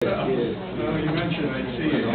You mentioned I see it.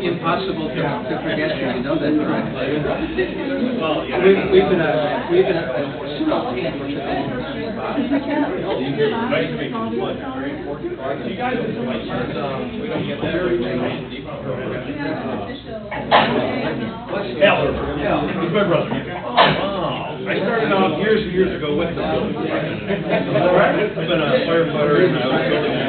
Impossible to forget you. You know that, right? Well, yeah. We've been You guys, we don't get there. He's my brother. Oh, I started out years and years ago with the building. I've been a firefighter and I was building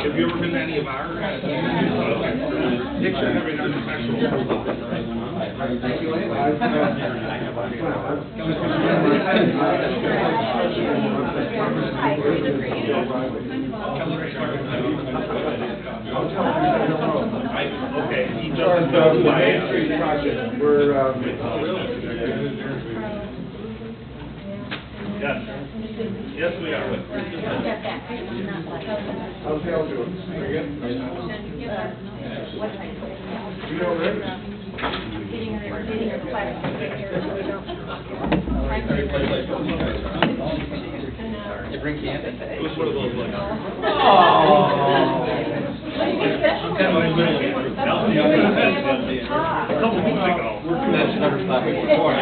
Have you ever been to any of our Okay, he does the project. We're yes. Yes, we are. How's Hale doing? Pretty good? You know, Rick? You bring candy? It was one of those like, That's never stopped me before.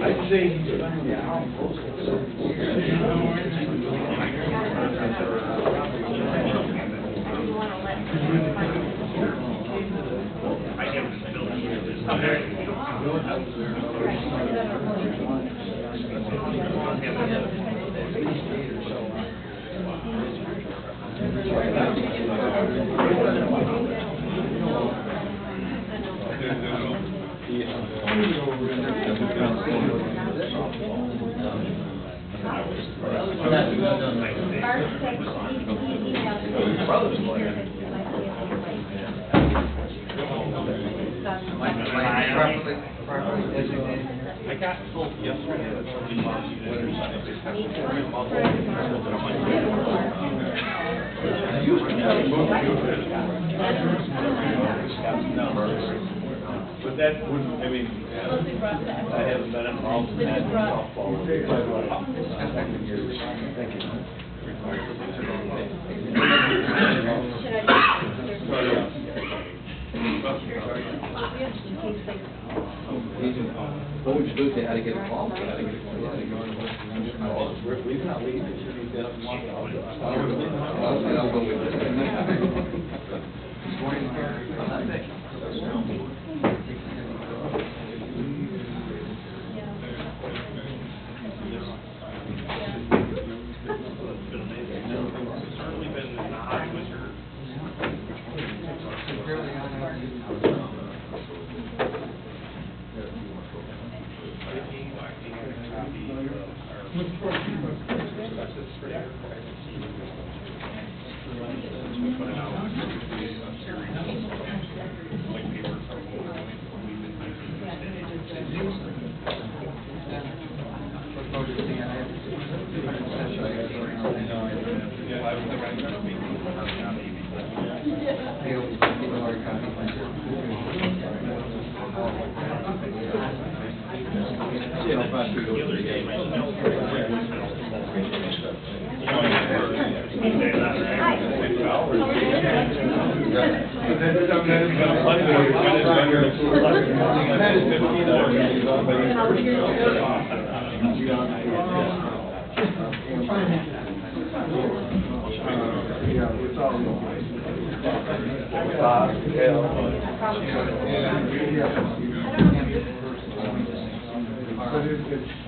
I'd say I got told yesterday that somebody wants you to do But that wouldn't, I mean, I haven't been involved in that softball. Thank you. What would you do if they had to get a call? We're not leaving. I'll go with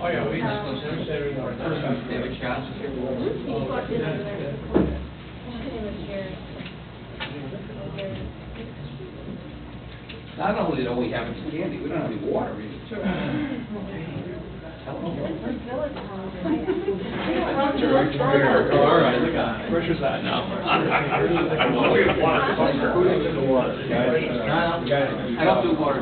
Oh, yeah, we just go through David Scott. Not only do we have candy, we don't have any water either. All right, look on. Pressure's on now. I don't do water.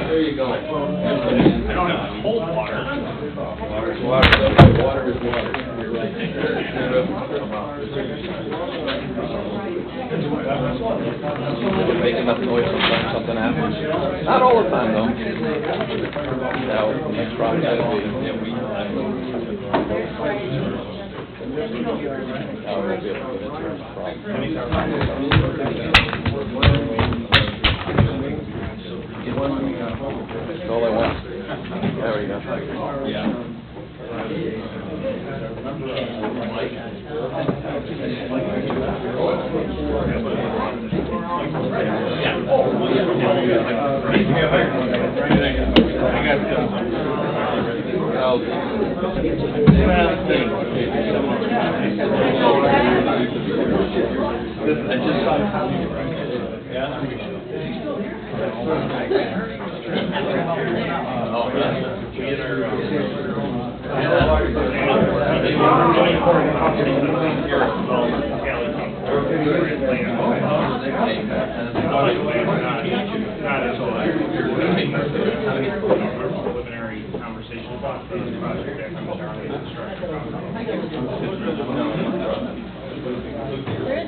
There you go. I don't have cold water. Water is water. Water is water. Make enough noise sometimes something happens. Not all the time though. Now, the next problem is that's all I want. There we go. Yeah. Preliminary conversation about this project that comes down to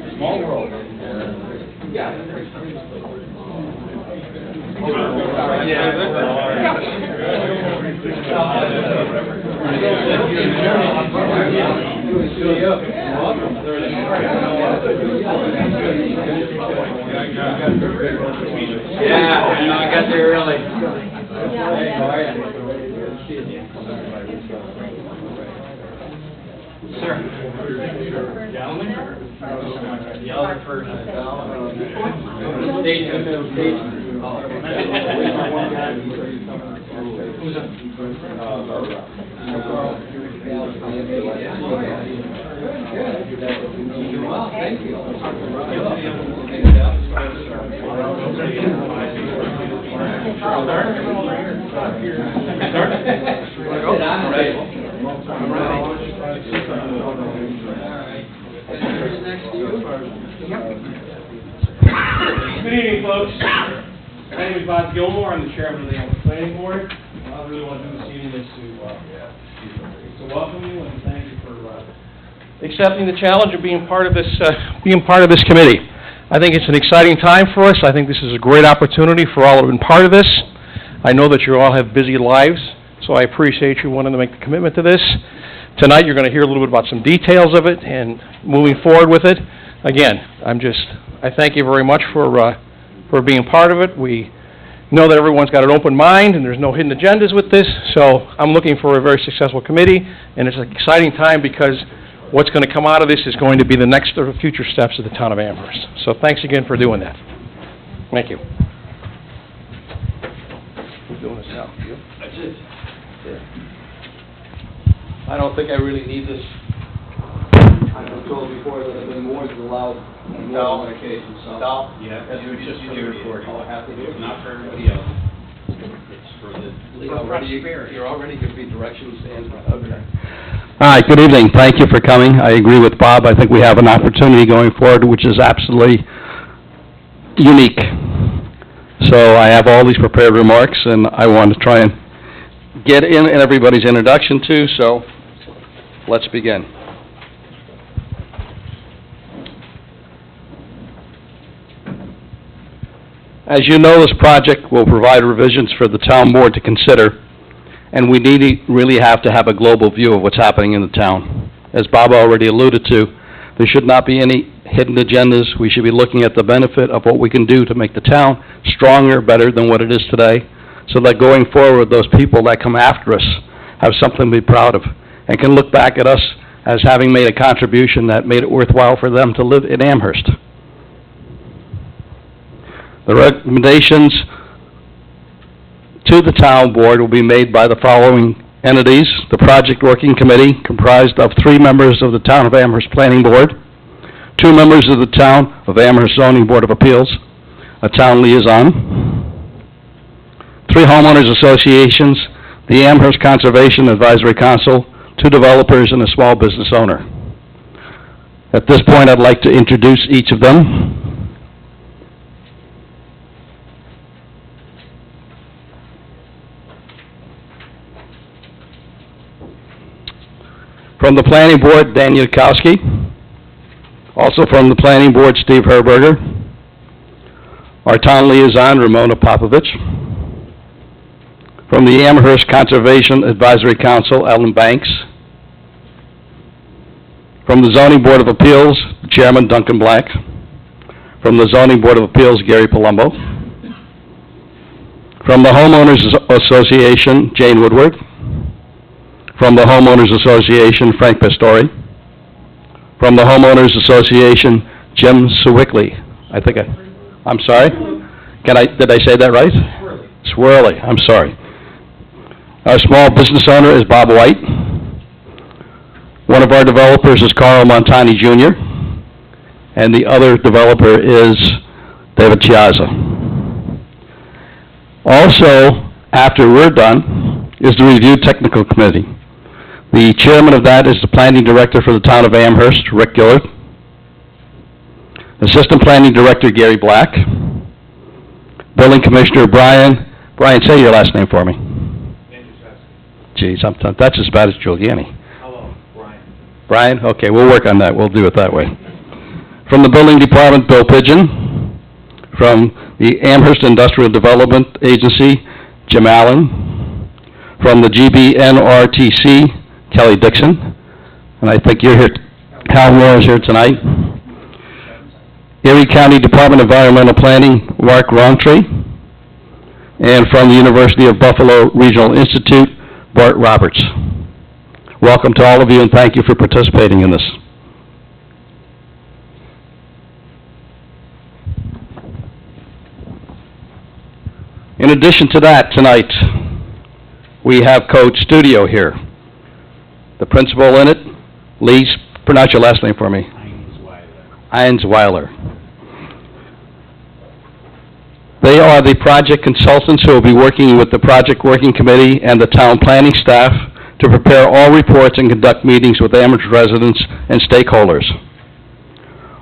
the small world. Yeah. Yeah, I got there early. Hey, how are you? Sir. Gentlemen? The other first. Stage two. Well, thank you. I'm ready. I'm ready. Next to you. Good evening, folks. My name is Bob Gilmore. I'm the chairman of the Amherst Planning Board. All I really want to do this evening is to welcome you and thank you for accepting the challenge of being part of this committee. I think it's an exciting time for us. I think this is a great opportunity for all who have been part of this. I know that you all have busy lives, so I appreciate you wanting to make the commitment to this. Tonight, you're going to hear a little bit about some details of it and moving forward with it. Again, I thank you very much for being part of it. We know that everyone's got an open mind and there's no hidden agendas with this, so I'm looking for a very successful committee, and it's an exciting time because what's going to come out of this is going to be the next or future steps of the town of Amherst. So thanks again for doing that. Thank you. Who's doing this now? You? That's it. I don't think I really need this. I was told before that I've been more than allowed on more than one occasion, so. Yeah, That's you just for do the report. Oh, I have to do it? It's not for everybody else. It's for the. You're already giving me directions, Dan. Okay. All right, good evening. Thank you for coming. I agree with Bob. I think we have an opportunity going forward which is absolutely unique. So I have all these prepared remarks, and I want to try and get in everybody's introduction too, so let's begin. As you know, this project will provide revisions for the town board to consider, and we really have to have a global view of what's happening in the town. As Bob already alluded to, there should not be any hidden agendas. We should be looking at the benefit of what we can do to make the town stronger, better than what it is today, so that going forward, those people that come after us have something to be proud of and can look back at us as having made a contribution that made it worthwhile for them to live in Amherst. The recommendations to the town board will be made by the following entities: the project working committee, comprised of 3 members of the town of Amherst Planning Board, 2 members of the town of Amherst Zoning Board of Appeals, a town liaison, 3 homeowners associations, the Amherst Conservation Advisory Council, 2 developers, and a small business owner. At this point, I'd like to introduce each of them. From the Planning Board, Dan Yudkowsky. Also from the Planning Board, Steve Herberger. Our town liaison, Ramona Popovich. From the Amherst Conservation Advisory Council, Ellen Banks. From the Zoning Board of Appeals, Chairman Duncan Black. From the Zoning Board of Appeals, Gary Palumbo. From the Homeowners Association, Jane Woodward. From the Homeowners Association, Frank Pastori. From the Homeowners Association, Jim Sewickley. I'm sorry? Did I say that right? Swirly, I'm sorry. Our small business owner is Bob White. One of our developers is Carl Montani Jr., and the other developer is David Chiazza. Also, after we're done, is the Review Technical Committee. The chairman of that is the planning director for the town of Amherst, Rick Gillard. Assistant planning director, Gary Black. Building commissioner, Brian, say your last name for me. Geez, that's as bad as Giuliani. Hello, Brian. Brian? Okay, we'll work on that. We'll do it that way. From the building department, Bill Pigeon. From the Amherst Industrial Development Agency, Jim Allen. From the GBNRTC, Kelly Dixon. And I think you're here, Hal Moore is here tonight. Erie County Department of Environmental Planning, Mark Rountree. And from the University of Buffalo Regional Institute, Bart Roberts. Welcome to all of you, and thank you for participating in this. In addition to that, tonight, we have Code Studio here. The principal in it, pronounce your last name for me. Einsweiler. They are the project consultants who will be working with the project working committee and the town planning staff to prepare all reports and conduct meetings with Amherst residents and stakeholders.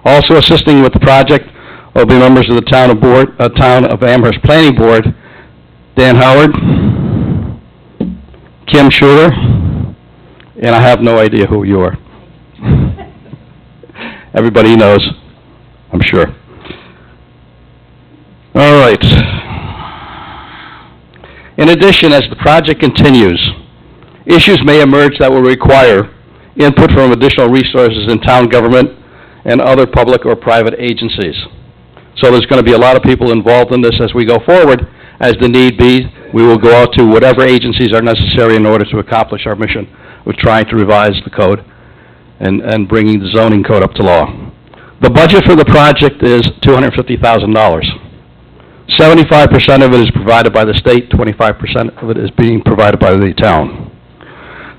Also assisting with the project will be members of the Town of Amherst Planning Board, Dan Howard, Kim Schuler, and I have no idea who you are. Everybody knows, I'm sure. All right. In addition, as the project continues, issues may emerge that will require input from additional resources in town government and other public or private agencies. So there's going to be a lot of people involved in this as we go forward. As the need be, we will go out to whatever agencies are necessary in order to accomplish our mission of trying to revise the code and bringing the zoning code up to law. The budget for the project is $250,000. 75% of it is provided by the state, 25% of it is being provided by the town.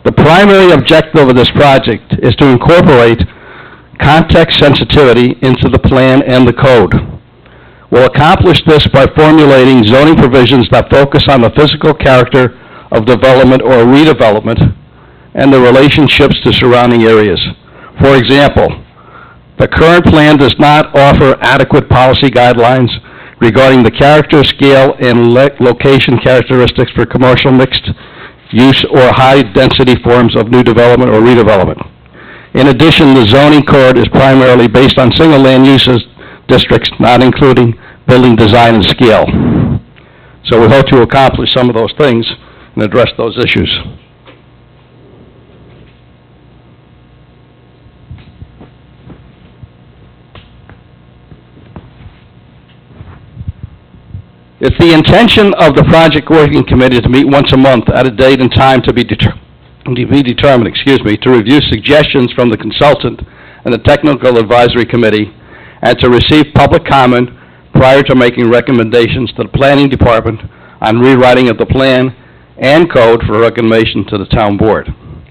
The primary objective of this project is to incorporate context sensitivity into the plan and the code. We'll accomplish this by formulating zoning provisions that focus on the physical character of development or redevelopment and the relationships to surrounding areas. For example, the current plan does not offer adequate policy guidelines regarding the character, scale, and location characteristics for commercial mixed use or high-density forms of new development or redevelopment. In addition, the zoning code is primarily based on single land uses districts, not including building design and scale. So we hope to accomplish some of those things and address those issues. It's the intention of the project working committee to meet once a month at a date and time to be determined, to review suggestions from the consultant and the technical advisory committee, and to receive public comment prior to making recommendations to the planning department on rewriting of the plan and code for recommendation to the town board.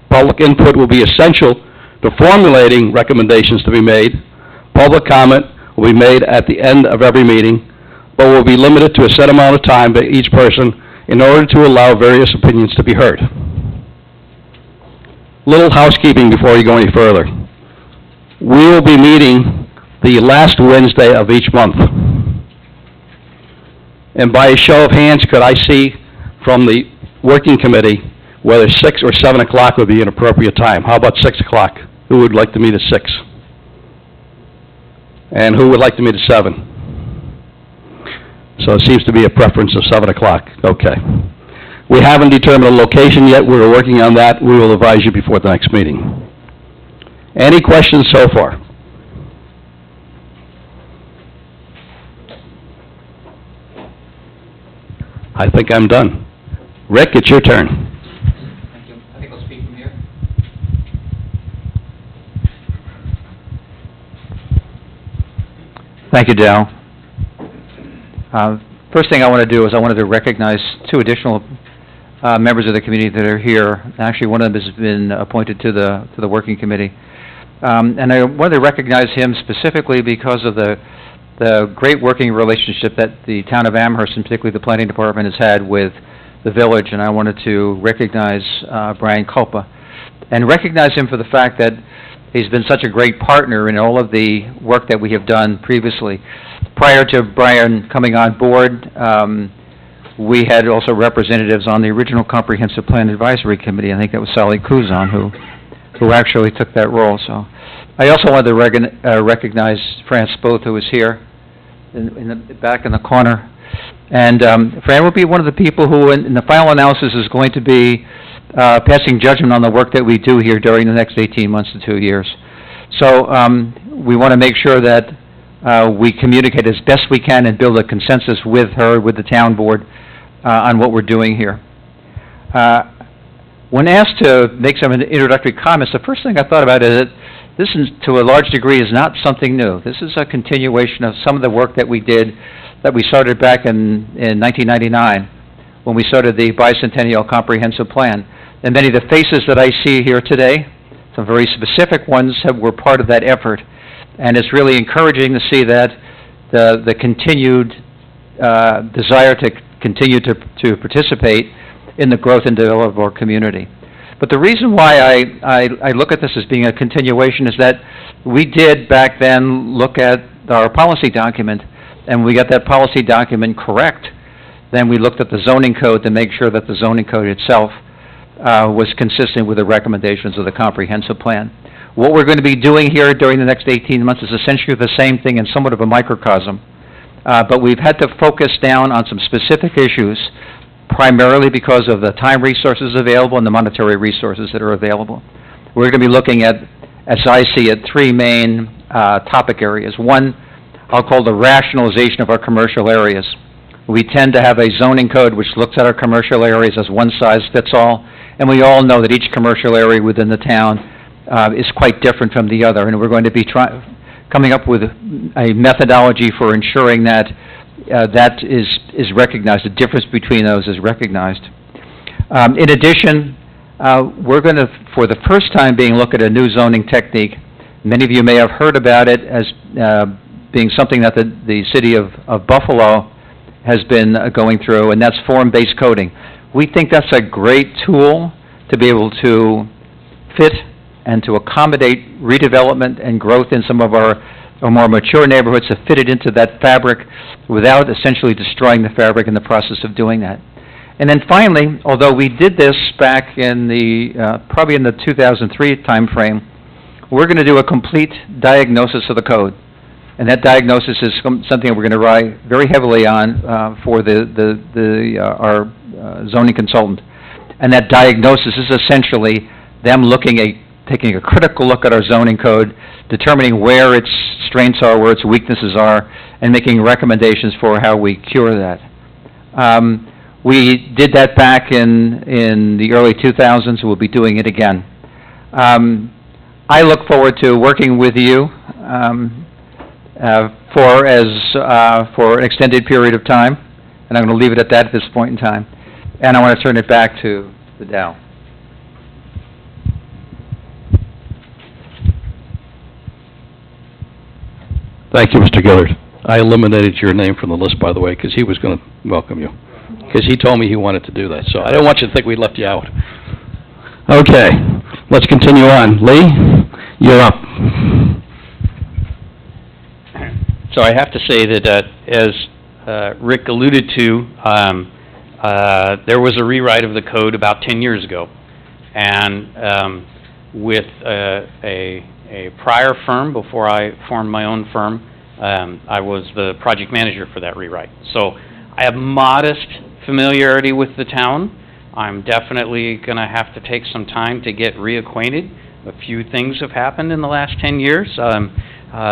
Public input will be essential to formulating recommendations to be made. Public comment will be made at the end of every meeting, but will be limited to a set amount of time by each person in order to allow various opinions to be heard. Little housekeeping before you go any further. We will be meeting the last Wednesday of each month. And by a show of hands, could I see from the working committee whether 6 or 7 o'clock would be an appropriate time? How about 6 o'clock? Who would like to meet at 6? And who would like to meet at 7? So it seems to be a preference of 7 o'clock. Okay. We haven't determined a location yet. We're working on that. We will advise you before the next meeting. Any questions so far? I think I'm done. Rick, it's your turn. Thank you. I think I'll speak from here. Thank you, Dal. First thing I want to do is I wanted to recognize 2 additional members of the community that are here. Actually, one of them has been appointed to the working committee. And I wanted to recognize him specifically because of the great working relationship that the town of Amherst, and particularly the planning department, has had with the village. And I wanted to recognize Brian Culpa and recognize him for the fact that he's been such a great partner in all of the work that we have done previously. Prior to Brian coming on board, we had also representatives on the original Comprehensive Plan Advisory Committee. I think that was Sally Kuzan who actually took that role. So I also wanted to recognize France Both, who is here back in the corner. And Fran will be one of the people who, in the final analysis, is going to be passing judgment on the work that we do here during the next 18 months to 2 years. So we want to make sure that we communicate as best we can and build a consensus with her, with the town board, on what we're doing here. When asked to make some introductory comments, the first thing I thought about is that this, to a large degree, is not something new. This is a continuation of some of the work that we did, that we started back in 1999, when we started the bicentennial comprehensive plan. And many of the faces that I see here today, some very specific ones, were part of that effort. And it's really encouraging to see that the continued desire to continue to participate in the growth and development of our community. But the reason why I look at this as being a continuation is that we did back then look at our policy document, and we got that policy document correct. Then we looked at the zoning code to make sure that the zoning code itself was consistent with the recommendations of the comprehensive plan. What we're going to be doing here during the next 18 months is essentially the same thing in somewhat of a microcosm. But we've had to focus down on some specific issues, primarily because of the time resources available and the monetary resources that are available. We're going to be looking at, as I see it, three main topic areas. One, I'll call the rationalization of our commercial areas. We tend to have a zoning code which looks at our commercial areas as one size fits all, and we all know that each commercial area within the town is quite different from the other, and we're going to be coming up with a methodology for ensuring that that is recognized, the difference between those is recognized. In addition, we're going to, for the first time, look at a new zoning technique. Many of you may have heard about it as being something that the city of Buffalo has been going through, and that's form-based coding. We think that's a great tool to be able to fit and to accommodate redevelopment and growth in some of our more mature neighborhoods, to fit it into that fabric without essentially destroying the fabric in the process of doing that. And then finally, although we did this back in the, probably in the 2003 timeframe, we're going to do a complete diagnosis of the code. And that diagnosis is something that we're going to rely very heavily on for our zoning consultant. And that diagnosis is essentially them taking a critical look at our zoning code, determining where its strengths are, where its weaknesses are, and making recommendations for how we cure that. We did that back in the early 2000s. We'll be doing it again. I look forward to working with you for an extended period of time, and I'm going to leave it at that at this point in time. And I want to turn it back to the Dow. Thank you, Mr. Gillard. I eliminated your name from the list, by the way, because he was going to welcome you, because he told me he wanted to do that, so I don't want you to think we left you out. Okay, let's continue on. Lee, you're up. So I have to say that, as Rick alluded to, there was a rewrite of the code about 10 years ago, and with a prior firm, before I formed my own firm, I was the project manager for that rewrite. So I have modest familiarity with the town. I'm definitely going to have to take some time to get reacquainted. A few things have happened in the last 10 years,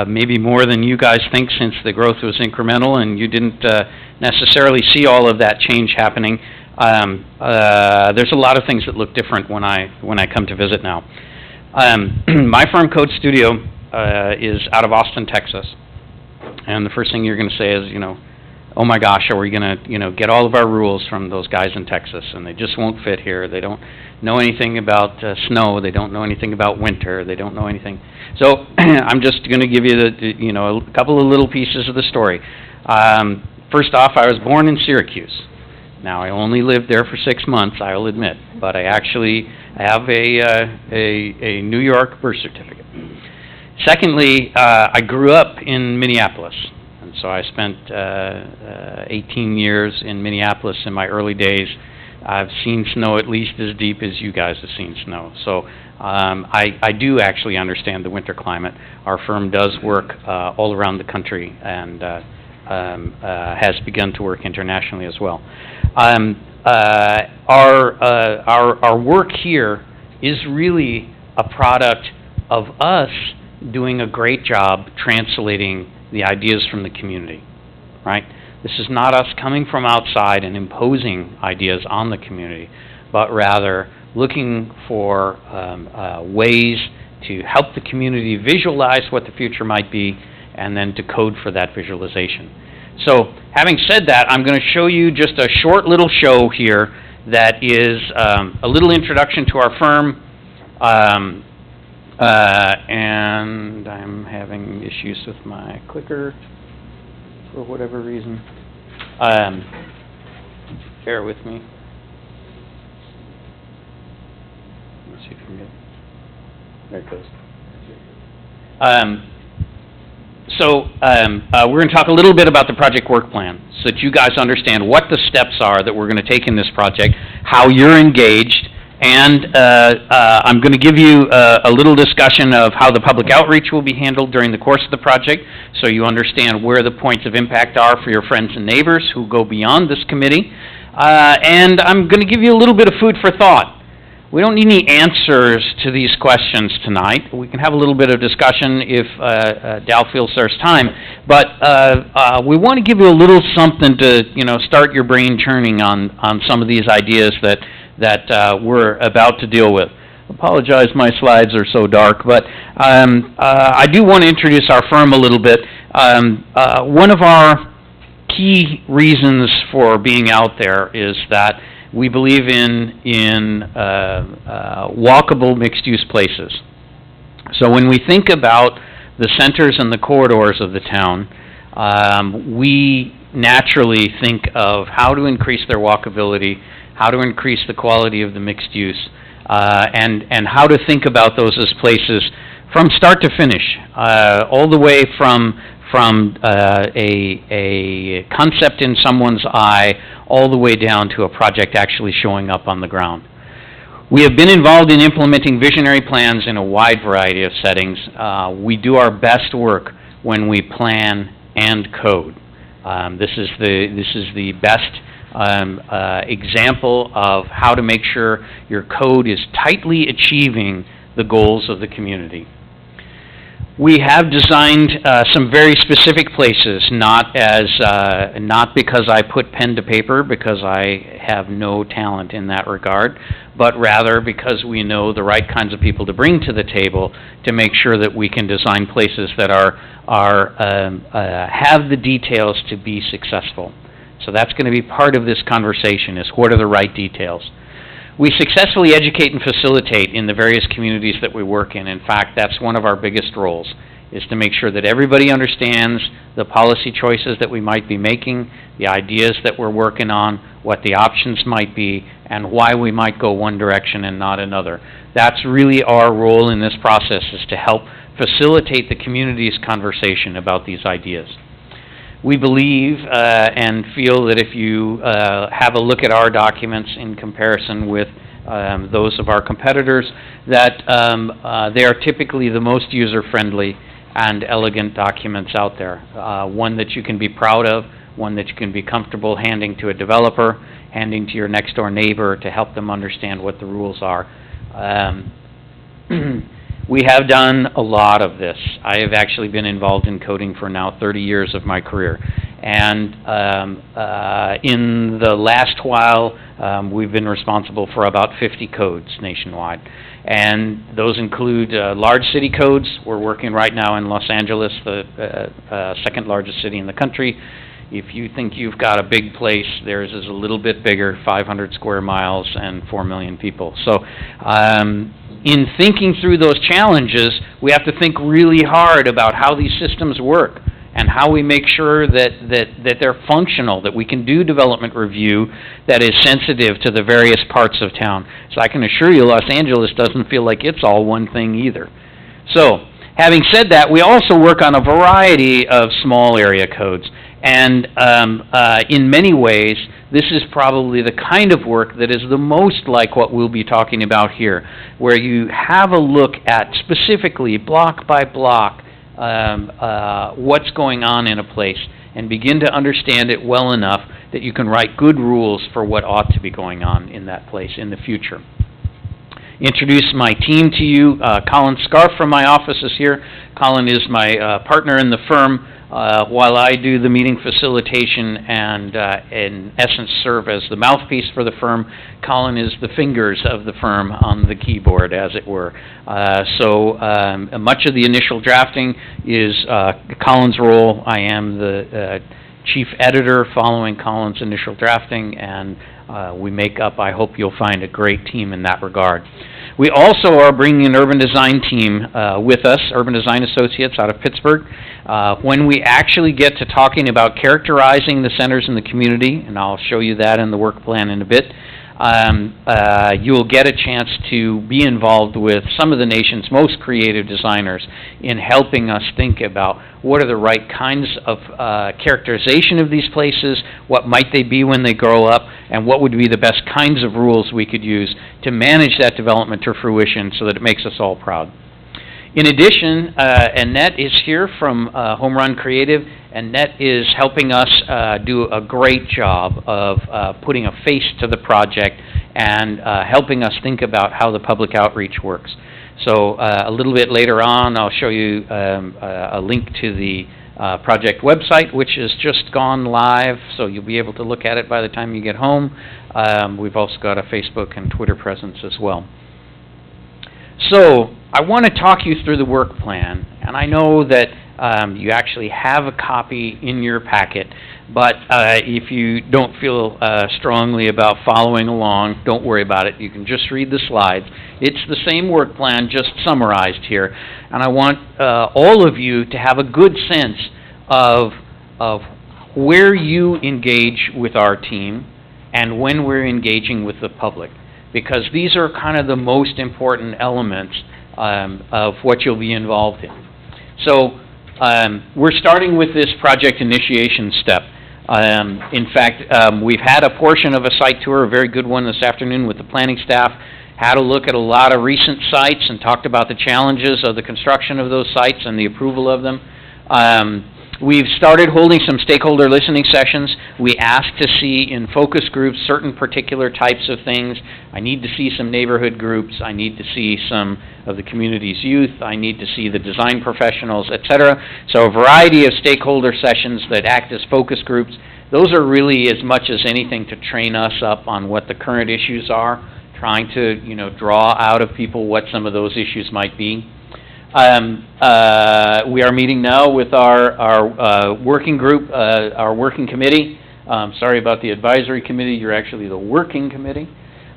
maybe more than you guys think, since the growth was incremental and you didn't necessarily see all of that change happening. There's a lot of things that look different when I come to visit now. My firm, Code Studio, is out of Austin, Texas. And the first thing you're going to say is, oh my gosh, are we going to, get all of our rules from those guys in Texas, and they just won't fit here. They don't know anything about snow. They don't know anything about winter. They don't know anything. So I'm just going to give you a couple of little pieces of the story. First off, I was born in Syracuse. Now, I only lived there for 6 months, I will admit, but I actually have a New York birth certificate. Secondly, I grew up in Minneapolis, and so I spent 18 years in Minneapolis in my early days. I've seen snow at least as deep as you guys have seen snow, so I do actually understand the winter climate. Our firm does work all around the country and has begun to work internationally as well. Our work here is really a product of us doing a great job translating the ideas from the community, right? This is not us coming from outside and imposing ideas on the community, but rather looking for ways to help the community visualize what the future might be, and then to code for that visualization. So, having said that, I'm going to show you just a short little show here that is a little introduction to our firm, and I'm having issues with my clicker for whatever reason. Bear with me. Let's see if we can get... There it goes. We're going to talk a little bit about the project work plan so that you guys understand what the steps are that we're going to take in this project, how you're engaged, and I'm going to give you a little discussion of how the public outreach will be handled during the course of the project so you understand where the points of impact are for your friends and neighbors who go beyond this committee. And I'm going to give you a little bit of food for thought. We don't need any answers to these questions tonight. We can have a little bit of discussion if Dal feels there's time. But we want to give you a little something to, start your brain churning on some of these ideas that we're about to deal with. Apologize, my slides are so dark, but I do want to introduce our firm a little bit. One of our key reasons for being out there is that we believe in walkable mixed-use places. So when we think about the centers and the corridors of the town, we naturally think of how to increase their walkability, how to increase the quality of the mixed use, and how to think about those as places from start to finish, all the way from a concept in someone's eye all the way down to a project actually showing up on the ground. We have been involved in implementing visionary plans in a wide variety of settings. We do our best work when we plan and code. This is the best example of how to make sure your code is tightly achieving the goals of the community. We have designed some very specific places, not because I put pen to paper, because I have no talent in that regard, but rather because we know the right kinds of people to bring to the table to make sure that we can design places that have the details to be successful. So that's going to be part of this conversation, is what are the right details. We successfully educate and facilitate in the various communities that we work in. In fact, that's one of our biggest roles, is to make sure that everybody understands the policy choices that we might be making, the ideas that we're working on, what the options might be, and why we might go one direction and not another. That's really our role in this process, is to help facilitate the community's conversation about these ideas. We believe and feel that if you have a look at our documents in comparison with those of our competitors, that they are typically the most user-friendly and elegant documents out there. One that you can be proud of, one that you can be comfortable handing to a developer, handing to your next-door neighbor to help them understand what the rules are. We have done a lot of this. I have actually been involved in coding for now 30 years of my career. And in the last while, we've been responsible for about 50 codes nationwide. And those include large city codes. We're working right now in Los Angeles, the second largest city in the country. If you think you've got a big place, theirs is a little bit bigger, 500 square miles and 4 million people. So in thinking through those challenges, we have to think really hard about how these systems work and how we make sure that they're functional, that we can do development review that is sensitive to the various parts of town. So I can assure you Los Angeles doesn't feel like it's all one thing either. So, having said that, we also work on a variety of small area codes. And in many ways, this is probably the kind of work that is the most like what we'll be talking about here, where you have a look at specifically, block by block, what's going on in a place, and begin to understand it well enough that you can write good rules for what ought to be going on in that place in the future. Introduce my team to you. Colin Scarf from my office is here. Colin is my partner in the firm. While I do the meeting facilitation and, in essence, serve as the mouthpiece for the firm, Colin is the fingers of the firm on the keyboard, as it were. So much of the initial drafting is Colin's role. I am the chief editor following Colin's initial drafting, and we make up, I hope you'll find, a great team in that regard. We also are bringing an urban design team with us, Urban Design Associates out of Pittsburgh. When we actually get to talking about characterizing the centers in the community, and I'll show you that in the work plan in a bit, you'll get a chance to be involved with some of the nation's most creative designers in helping us think about what are the right kinds of characterization of these places, what might they be when they grow up, and what would be the best kinds of rules we could use to manage that development to fruition so that it makes us all proud. In addition, Annette is here from Home Run Creative. Annette is helping us do a great job of putting a face to the project and helping us think about how the public outreach works. So a little bit later on, I'll show you a link to the project website, which has just gone live, so you'll be able to look at it by the time you get home. We've also got a Facebook and Twitter presence as well. So I want to talk you through the work plan, and I know that you actually have a copy in your packet, but if you don't feel strongly about following along, don't worry about it. You can just read the slides. It's the same work plan, just summarized here, and I want all of you to have a good sense of where you engage with our team and when we're engaging with the public, because these are kind of the most important elements of what you'll be involved in. So we're starting with this project initiation step. In fact, we've had a portion of a site tour, a very good one this afternoon with the planning staff, had a look at a lot of recent sites and talked about the challenges of the construction of those sites and the approval of them. We've started holding some stakeholder listening sessions. We ask to see in focus groups certain particular types of things. I need to see some neighborhood groups. I need to see some of the community's youth. I need to see the design professionals, etc. So a variety of stakeholder sessions that act as focus groups. Those are really as much as anything to train us up on what the current issues are, trying to draw out of people what some of those issues might be. We are meeting now with our working group, our working committee. Sorry about the advisory committee, you're actually the working committee.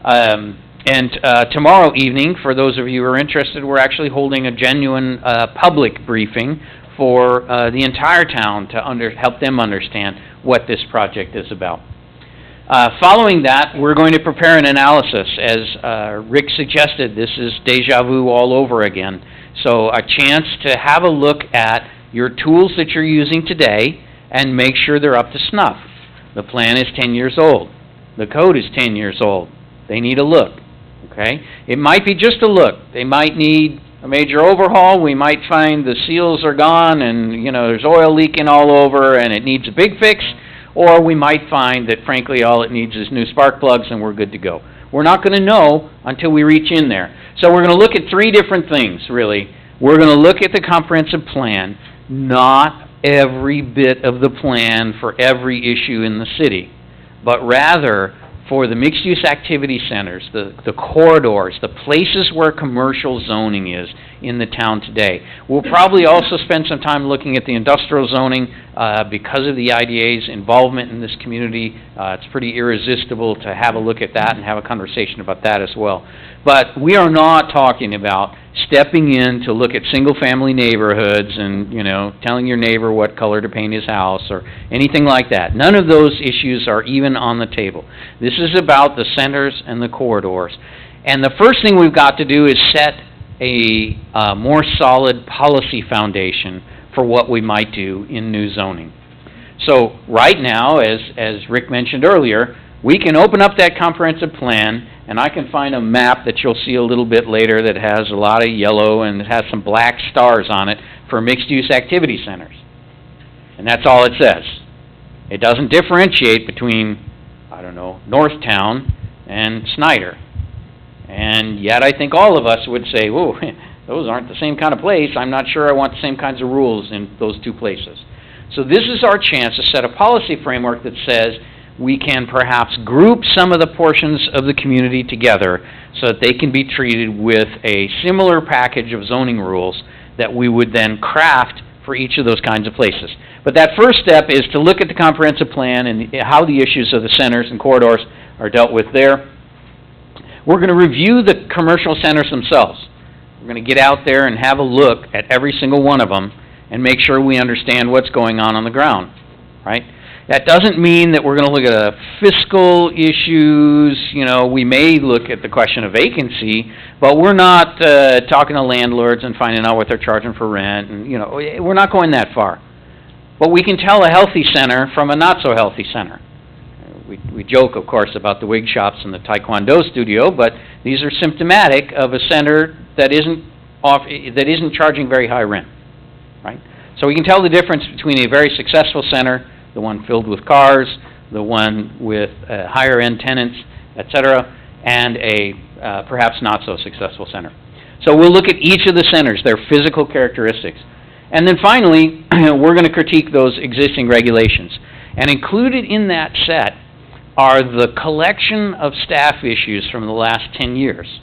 And tomorrow evening, for those of you who are interested, we're actually holding a genuine public briefing for the entire town to help them understand what this project is about. Following that, we're going to prepare an analysis. As Rick suggested, this is deja vu all over again. So a chance to have a look at your tools that you're using today and make sure they're up to snuff. The plan is 10 years old. The code is 10 years old. They need a look, okay? It might be just a look. They might need a major overhaul. We might find the seals are gone and, there's oil leaking all over and it needs a big fix. Or we might find that, frankly, all it needs is new spark plugs and we're good to go. We're not going to know until we reach in there. So we're going to look at three different things, really. We're going to look at the comprehensive plan, not every bit of the plan for every issue in the city, but rather for the mixed-use activity centers, the corridors, the places where commercial zoning is in the town today. We'll probably also spend some time looking at the industrial zoning because of the IDA's involvement in this community. It's pretty irresistible to have a look at that and have a conversation about that as well. But we are not talking about stepping in to look at single-family neighborhoods and, telling your neighbor what color to paint his house or anything like that. None of those issues are even on the table. This is about the centers and the corridors. And the first thing we've got to do is set a more solid policy foundation for what we might do in new zoning. So right now, as Rick mentioned earlier, we can open up that comprehensive plan and I can find a map that you'll see a little bit later that has a lot of yellow and it has some black stars on it for mixed-use activity centers. And that's all it says. It doesn't differentiate between, Northtown and Snyder. And yet I think all of us would say, whoa, those aren't the same kind of place. I'm not sure I want the same kinds of rules in those two places. So this is our chance to set a policy framework that says we can perhaps group some of the portions of the community together so that they can be treated with a similar package of zoning rules that we would then craft for each of those kinds of places. But that first step is to look at the comprehensive plan and how the issues of the centers and corridors are dealt with there. We're going to review the commercial centers themselves. We're going to get out there and have a look at every single one of them and make sure we understand what's going on the ground, right? That doesn't mean that we're going to look at fiscal issues. You know, we may look at the question of vacancy, but we're not talking to landlords and finding out what they're charging for rent. And, you know, we're not going that far. But we can tell a healthy center from a not-so-healthy center. We joke, of course, about the wig shops and the Taekwondo studio, but these are symptomatic of a center that isn't charging very high rent, right? So we can tell the difference between a very successful center, the one filled with cars, the one with higher-end tenants, etc., and a perhaps not-so-successful center. So we'll look at each of the centers, their physical characteristics. And then finally, we're going to critique those existing regulations. And included in that set are the collection of staff issues from the last 10 years.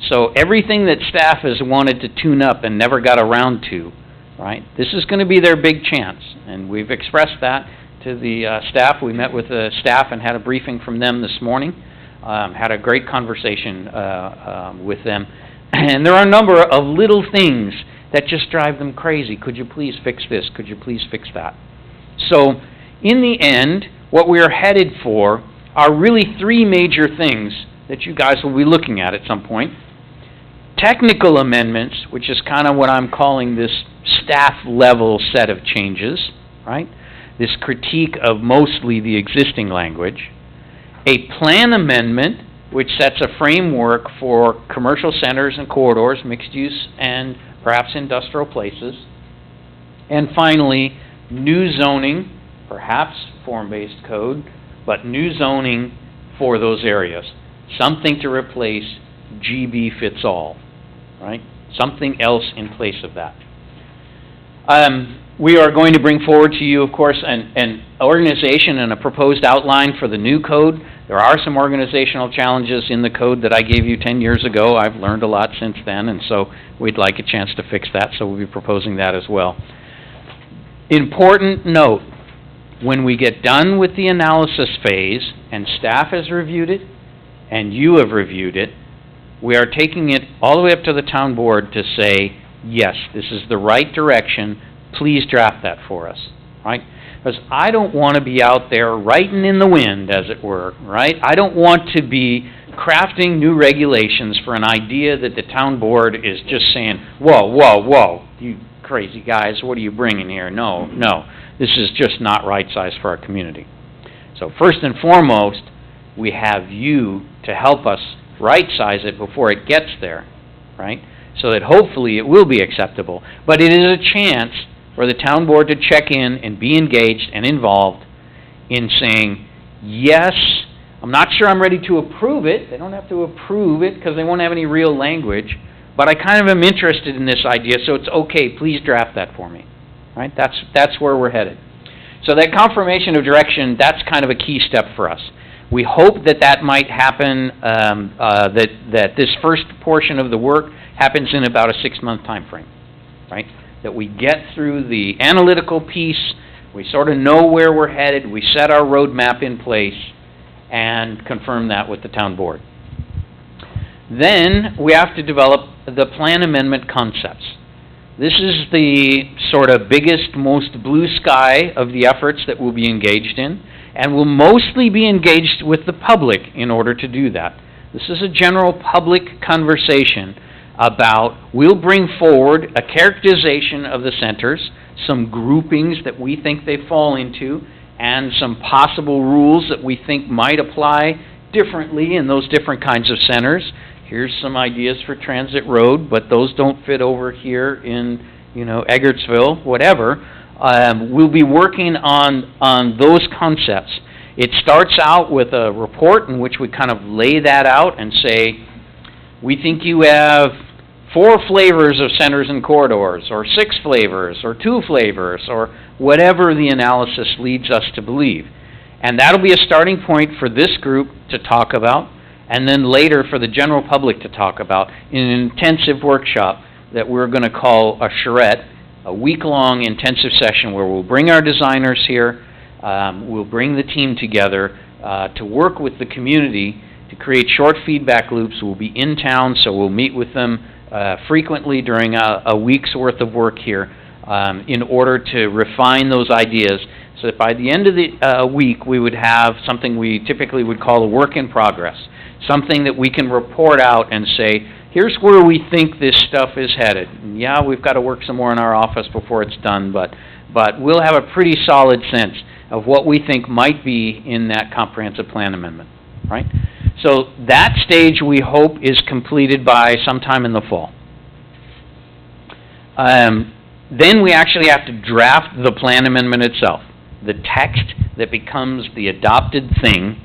So everything that staff has wanted to tune up and never got around to, right? This is going to be their big chance, and we've expressed that to the staff. We met with the staff and had a briefing from them this morning, had a great conversation with them. And there are a number of little things that just drive them crazy. Could you please fix this? Could you please fix that? So in the end, what we are headed for are really three major things that you guys will be looking at some point. Technical amendments, which is kind of what I'm calling this staff-level set of changes, right? This critique of mostly the existing language. A plan amendment, which sets a framework for commercial centers and corridors, mixed use, and perhaps industrial places. And finally, new zoning, perhaps form-based code, but new zoning for those areas. Something to replace GB fits all, right? Something else in place of that. We are going to bring forward to you, of course, an organization and a proposed outline for the new code. There are some organizational challenges in the code that I gave you 10 years ago. I've learned a lot since then, and so we'd like a chance to fix that, so we'll be proposing that as well. Important note, when we get done with the analysis phase, and staff has reviewed it, and you have reviewed it, we are taking it all the way up to the town board to say, yes, this is the right direction, please draft that for us, right? Because I don't want to be out there writing in the wind, as it were, right? I don't want to be crafting new regulations for an idea that the town board is just saying, whoa, whoa, whoa, you crazy guys, what are you bringing here? No, no, this is just not right size for our community. So first and foremost, we have you to help us right size it before it gets there, right? So that hopefully it will be acceptable. But it is a chance for the town board to check in and be engaged and involved in saying, yes, I'm not sure I'm ready to approve it. They don't have to approve it because they won't have any real language, but I kind of am interested in this idea, so it's okay, please draft that for me. Right? That's where we're headed. So that confirmation of direction, that's kind of a key step for us. We hope that that might happen, that this first portion of the work happens in about a 6-month time frame, right? That we get through the analytical piece, we sort of know where we're headed, we set our roadmap in place, and confirm that with the town board. Then we have to develop the plan amendment concepts. This is the sort of biggest, most blue sky of the efforts that we'll be engaged in, and we'll mostly be engaged with the public in order to do that. This is a general public conversation about, we'll bring forward a characterization of the centers, some groupings that we think they fall into, and some possible rules that we think might apply differently in those different kinds of centers. Here's some ideas for Transit Road, but those don't fit over here in, Eggertsville, whatever. We'll be working on those concepts. It starts out with a report in which we kind of lay that out and say, we think you have 4 flavors of centers and corridors, or 6 flavors, or 2 flavors, or whatever the analysis leads us to believe. And that'll be a starting point for this group to talk about, and then later for the general public to talk about in an intensive workshop that we're going to call a charrette, a week-long intensive session where we'll bring our designers here, we'll bring the team together to work with the community to create short feedback loops. We'll be in town, so we'll meet with them frequently during a week's worth of work here in order to refine those ideas, so that by the end of the week we would have something we typically would call a work in progress, something that we can report out and say, here's where we think this stuff is headed. And yeah, we've got to work some more in our office before it's done, but we'll have a pretty solid sense of what we think might be in that comprehensive plan amendment, right? So that stage, we hope, is completed by sometime in the fall. Then we actually have to draft the plan amendment itself, the text that becomes the adopted thing,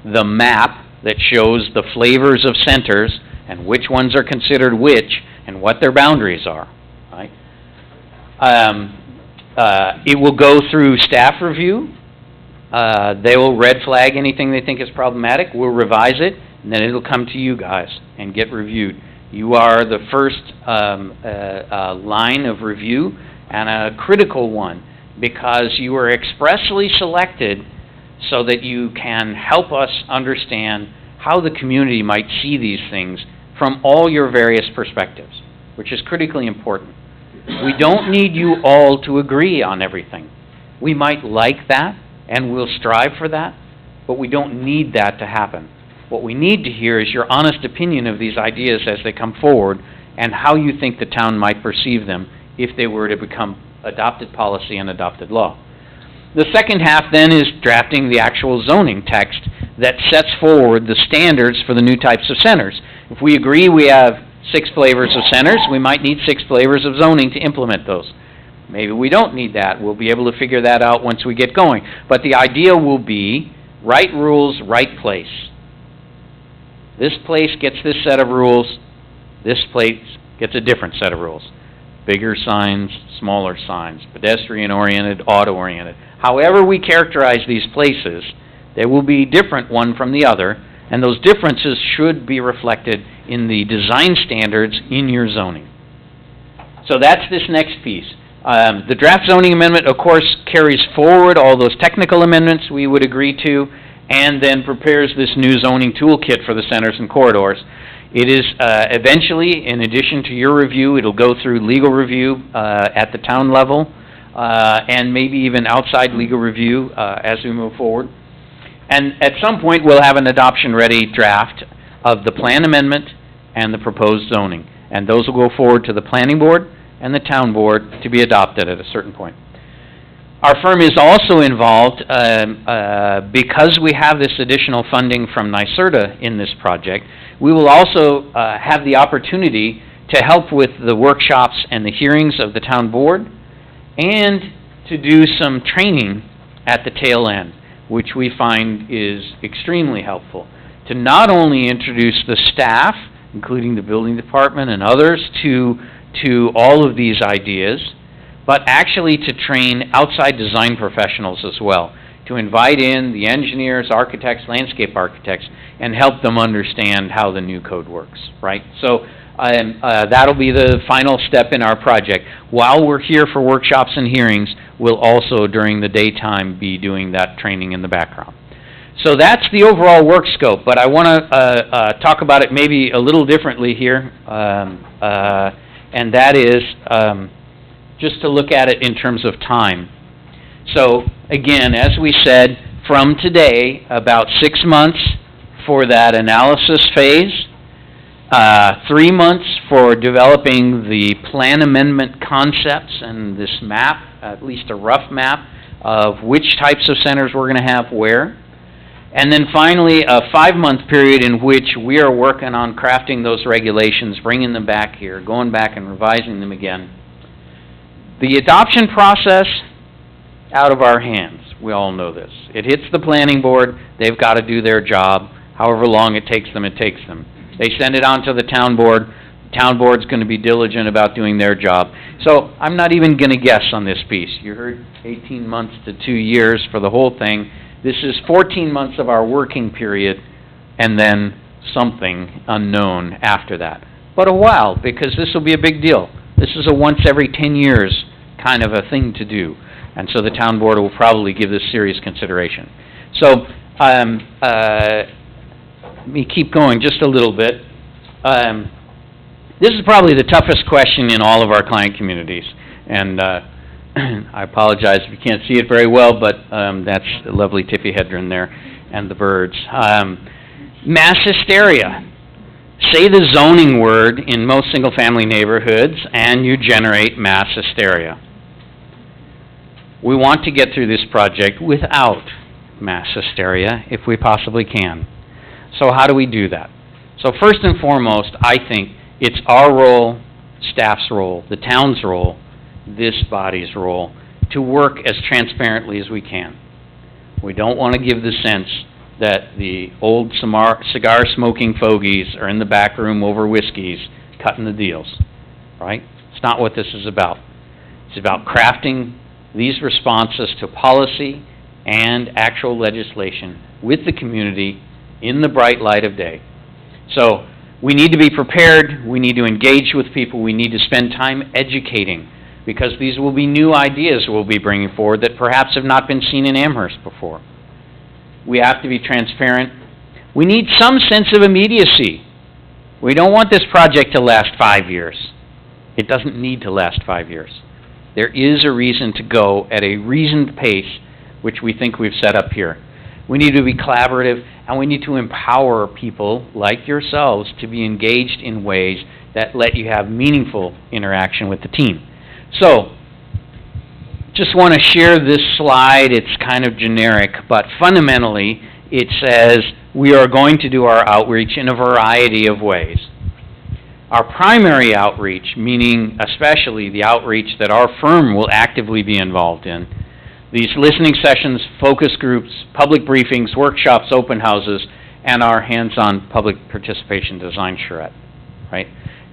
the map that shows the flavors of centers and which ones are considered which and what their boundaries are, right? It will go through staff review. They will red flag anything they think is problematic. We'll revise it, and then it'll come to you guys and get reviewed. You are the first line of review, and a critical one, because you are expressly selected so that you can help us understand how the community might see these things from all your various perspectives, which is critically important. We don't need you all to agree on everything. We might like that, and we'll strive for that, but we don't need that to happen. What we need to hear is your honest opinion of these ideas as they come forward, and how you think the town might perceive them if they were to become adopted policy and adopted law. The second half then is drafting the actual zoning text that sets forward the standards for the new types of centers. If we agree we have 6 flavors of centers, we might need 6 flavors of zoning to implement those. Maybe we don't need that. We'll be able to figure that out once we get going. But the idea will be right rules, right place. This place gets this set of rules. This place gets a different set of rules. Bigger signs, smaller signs, pedestrian-oriented, auto-oriented. However we characterize these places, they will be different one from the other, and those differences should be reflected in the design standards in your zoning. So that's this next piece. The draft zoning amendment, of course, carries forward all those technical amendments we would agree to, and then prepares this new zoning toolkit for the centers and corridors. It is eventually, in addition to your review, it'll go through legal review at the town level, and maybe even outside legal review as we move forward. And at some point, we'll have an adoption-ready draft of the plan amendment and the proposed zoning. And those will go forward to the planning board and the town board to be adopted at a certain point. Our firm is also involved, because we have this additional funding from NYSERDA in this project, we will also have the opportunity to help with the workshops and the hearings of the town board, and to do some training at the tail end, which we find is extremely helpful, to not only introduce the staff, including the building department and others, to all of these ideas, but actually to train outside design professionals as well, to invite in the engineers, architects, landscape architects, and help them understand how the new code works, right? So that'll be the final step in our project. While we're here for workshops and hearings, we'll also, during the daytime, be doing that training in the background. So that's the overall work scope, but I want to talk about it maybe a little differently here, and that is just to look at it in terms of time. So, again, as we said, from today, about 6 months for that analysis phase, 3 months for developing the plan amendment concepts and this map, at least a rough map of which types of centers we're going to have where. And then finally, a 5-month period in which we are working on crafting those regulations, bringing them back here, going back and revising them again. The adoption process, out of our hands. We all know this. It hits the planning board. They've got to do their job. However long it takes them, it takes them. They send it on to the town board. The town board's going to be diligent about doing their job. So I'm not even going to guess on this piece. You heard 18 months to 2 years for the whole thing. This is 14 months of our working period, and then something unknown after that. But a while, because this will be a big deal. This is a once every 10 years kind of a thing to do. And so the town board will probably give this serious consideration. So, let me keep going just a little bit. This is probably the toughest question in all of our client communities. And I apologize if you can't see it very well, but that's the lovely Tiffy Hedren there and the birds. Mass hysteria. Say the zoning word in most single-family neighborhoods, and you generate mass hysteria. We want to get through this project without mass hysteria, if we possibly can. So how do we do that? So first and foremost, I think it's our role, staff's role, the town's role, this body's role, to work as transparently as we can. We don't want to give the sense that the old cigar-smoking fogies are in the back room over whiskeys cutting the deals, right? It's not what this is about. It's about crafting these responses to policy and actual legislation with the community in the bright light of day. So we need to be prepared, we need to engage with people, we need to spend time educating, because these will be new ideas we'll be bringing forward that perhaps have not been seen in Amherst before. We have to be transparent. We need some sense of immediacy. We don't want this project to last 5 years. It doesn't need to last 5 years. There is a reason to go at a reasoned pace, which we think we've set up here. We need to be collaborative, and we need to empower people like yourselves to be engaged in ways that let you have meaningful interaction with the team. So, just want to share this slide. It's kind of generic, but fundamentally it says we are going to do our outreach in a variety of ways. Our primary outreach, meaning especially the outreach that our firm will actively be involved in, these listening sessions, focus groups, public briefings, workshops, open houses, and our hands-on public participation design charrette, right?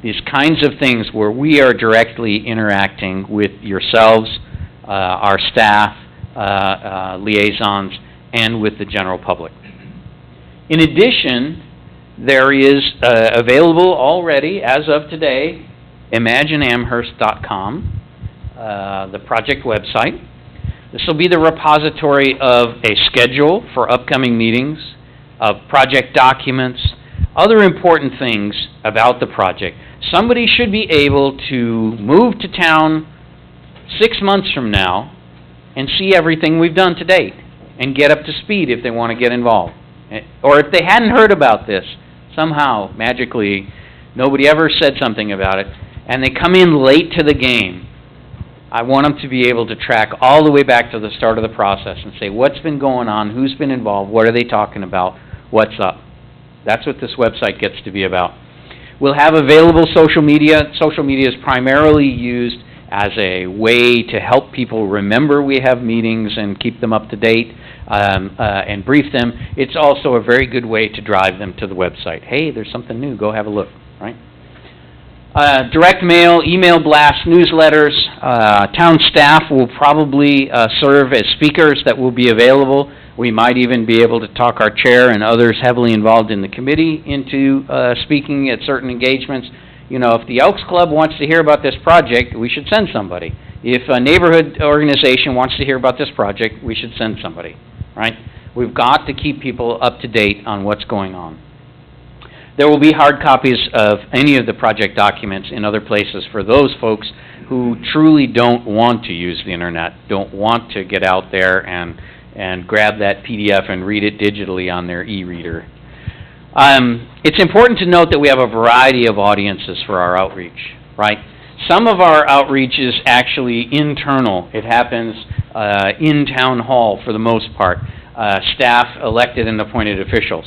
These kinds of things where we are directly interacting with yourselves, our staff, liaisons, and with the general public. In addition, there is available already, as of today, imagineamherst.com, the project website. This will be the repository of a schedule for upcoming meetings, of project documents, other important things about the project. Somebody should be able to move to town 6 months from now and see everything we've done to date and get up to speed if they want to get involved. Or if they hadn't heard about this, somehow, magically, nobody ever said something about it, and they come in late to the game, I want them to be able to track all the way back to the start of the process and say, what's been going on, who's been involved, what are they talking about, what's up. That's what this website gets to be about. We'll have available social media. Social media is primarily used as a way to help people remember we have meetings and keep them up to date and brief them. It's also a very good way to drive them to the website. Hey, there's something new, go have a look, right? Direct mail, email blasts, newsletters. Town staff will probably serve as speakers that will be available. We might even be able to talk our chair and others heavily involved in the committee into speaking at certain engagements. You know, if the Elks Club wants to hear about this project, we should send somebody. If a neighborhood organization wants to hear about this project, we should send somebody, right? We've got to keep people up to date on what's going on. There will be hard copies of any of the project documents in other places for those folks who truly don't want to use the internet, don't want to get out there and grab that PDF and read it digitally on their e-reader. It's important to note that we have a variety of audiences for our outreach, right? Some of our outreach is actually internal. It happens in town hall for the most part, staff, elected and appointed officials.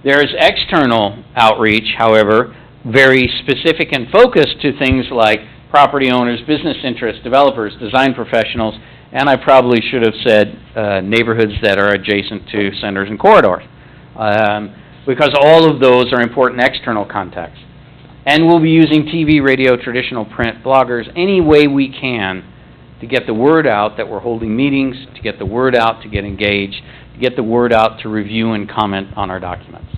There is external outreach, however, very specific and focused to things like property owners, business interests, developers, design professionals, and I probably should have said neighborhoods that are adjacent to centers and corridors, because all of those are important external contacts. And we'll be using TV, radio, traditional print, bloggers, any way we can to get the word out that we're holding meetings, to get the word out to get engaged, to get the word out to review and comment on our documents.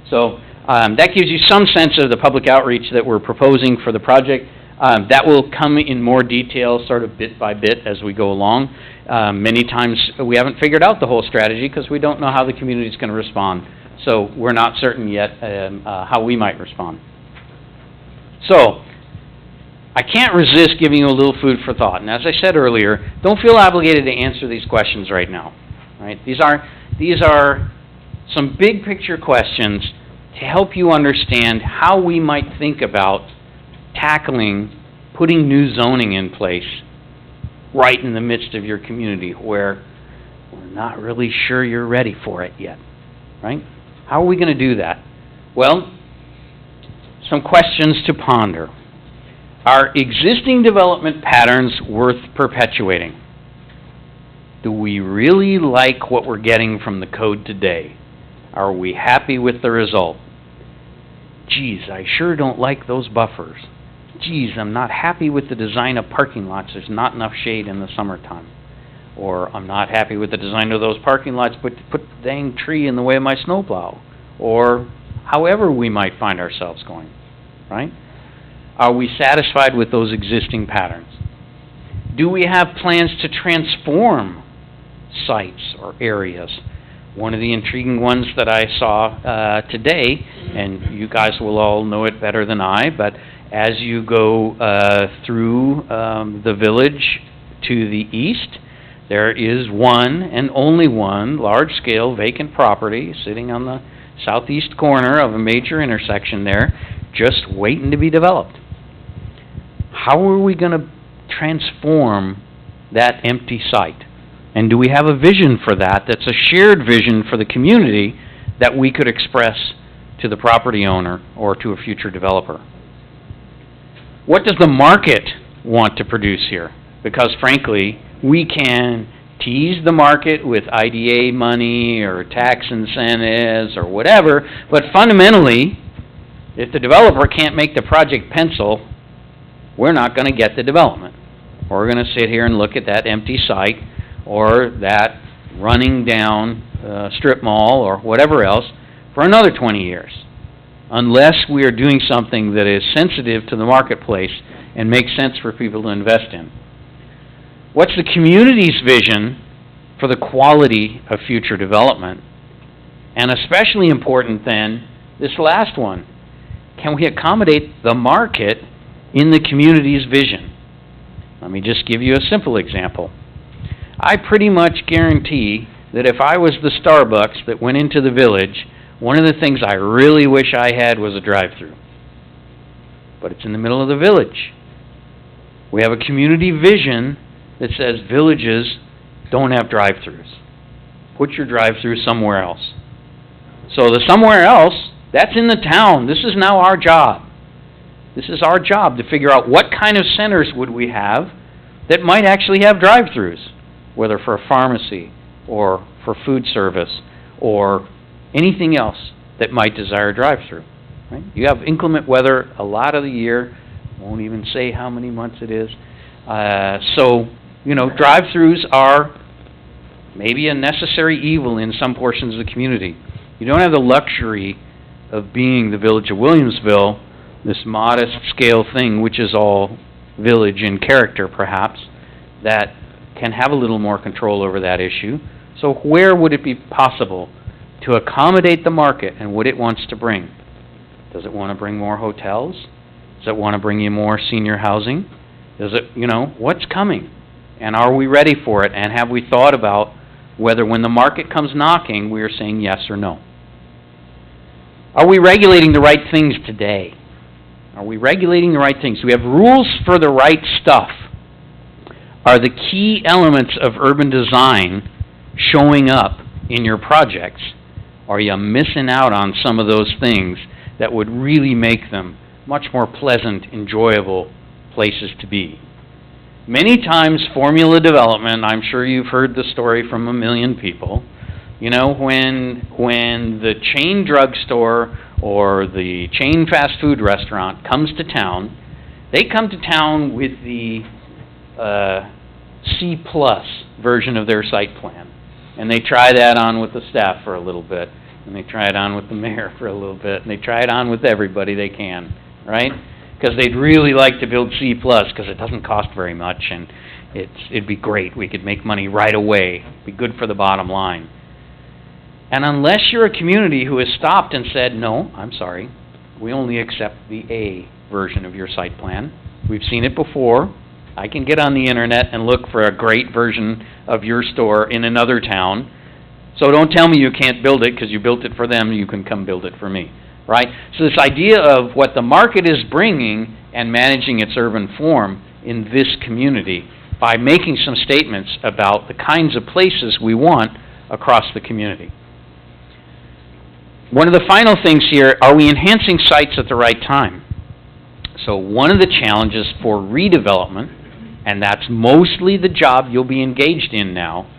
So that gives you some sense of the public outreach that we're proposing for the project. That will come in more detail, sort of bit by bit as we go along. Many times, we haven't figured out the whole strategy because we don't know how the community is going to respond. So we're not certain yet how we might respond. So, I can't resist giving you a little food for thought. And as I said earlier, don't feel obligated to answer these questions right now. Right? These are some big picture questions to help you understand how we might think about tackling putting new zoning in place right in the midst of your community where we're not really sure you're ready for it yet. Right? How are we going to do that? Well, some questions to ponder. Are existing development patterns worth perpetuating? Do we really like what we're getting from the code today? Are we happy with the result? Geez, I sure don't like those buffers. Geez, I'm not happy with the design of parking lots. There's not enough shade in the summertime. Or I'm not happy with the design of those parking lots, but put the dang tree in the way of my snowplow. Or however we might find ourselves going, right? Are we satisfied with those existing patterns? Do we have plans to transform sites or areas? One of the intriguing ones that I saw today, and you guys will all know it better than I, but as you go through the village to the east, there is one and only one large-scale vacant property sitting on the southeast corner of a major intersection there, just waiting to be developed. How are we going to transform that empty site? And do we have a vision for that that's a shared vision for the community that we could express to the property owner or to a future developer? What does the market want to produce here? Because frankly, we can tease the market with IDA money or tax incentives or whatever, but fundamentally, if the developer can't make the project pencil, we're not going to get the development. We're going to sit here and look at that empty site or that running down strip mall or whatever else for another 20 years, unless we are doing something that is sensitive to the marketplace and makes sense for people to invest in. What's the community's vision for the quality of future development? And especially important then, this last one, can we accommodate the market in the community's vision? Let me just give you a simple example. I pretty much guarantee that if I was the Starbucks that went into the village, one of the things I really wish I had was a drive-through. But it's in the middle of the village. We have a community vision that says villages don't have drive-throughs. Put your drive-through somewhere else. So the somewhere else, that's in the town. This is now our job. This is our job to figure out what kind of centers would we have that might actually have drive-throughs, whether for a pharmacy or for food service or anything else that might desire a drive-through. Right? You have inclement weather a lot of the year. Won't even say how many months it is. So, drive-throughs are maybe a necessary evil in some portions of the community. You don't have the luxury of being the village of Williamsville, this modest scale thing, which is all village in character, perhaps, that can have a little more control over that issue. So where would it be possible to accommodate the market and what it wants to bring? Does it want to bring more hotels? Does it want to bring you more senior housing? Does it, what's coming? And are we ready for it? And have we thought about whether when the market comes knocking, we are saying yes or no? Are we regulating the right things today? Are we regulating the right things? Do we have rules for the right stuff? Are the key elements of urban design showing up in your projects? Are you missing out on some of those things that would really make them much more pleasant, enjoyable places to be? Many times formula development, I'm sure you've heard the story from a million people, when the chain drugstore or the chain fast food restaurant comes to town, they come to town with the C+ version of their site plan. And they try that on with the staff for a little bit. And they try it on with the mayor for a little bit. And they try it on with everybody they can, right? because they'd really like to build C+, because it doesn't cost very much, and it'd be great. We could make money right away, be good for the bottom line. And unless you're a community who has stopped and said, no, I'm sorry, we only accept the A version of your site plan. We've seen it before. I can get on the internet and look for a great version of your store in another town. So don't tell me you can't build it because you built it for them, you can come build it for me, right? So this idea of what the market is bringing and managing its urban form in this community by making some statements about the kinds of places we want across the community. One of the final things here, are we enhancing sites at the right time? So one of the challenges for redevelopment, and that's mostly the job you'll be engaged in now,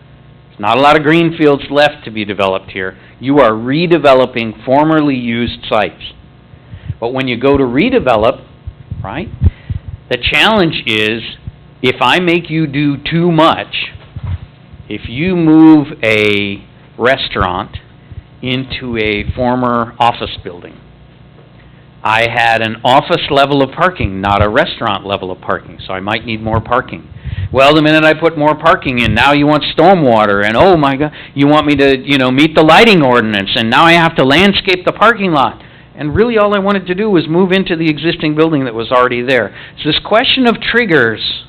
there's not a lot of green fields left to be developed here. You are redeveloping formerly used sites. But when you go to redevelop, right, the challenge is, if I make you do too much, if you move a restaurant into a former office building, I had an office level of parking, not a restaurant level of parking, so I might need more parking. Well, the minute I put more parking in, now you want stormwater, and oh my God, you want me to, meet the lighting ordinance, and now I have to landscape the parking lot. And really all I wanted to do was move into the existing building that was already there. So this question of triggers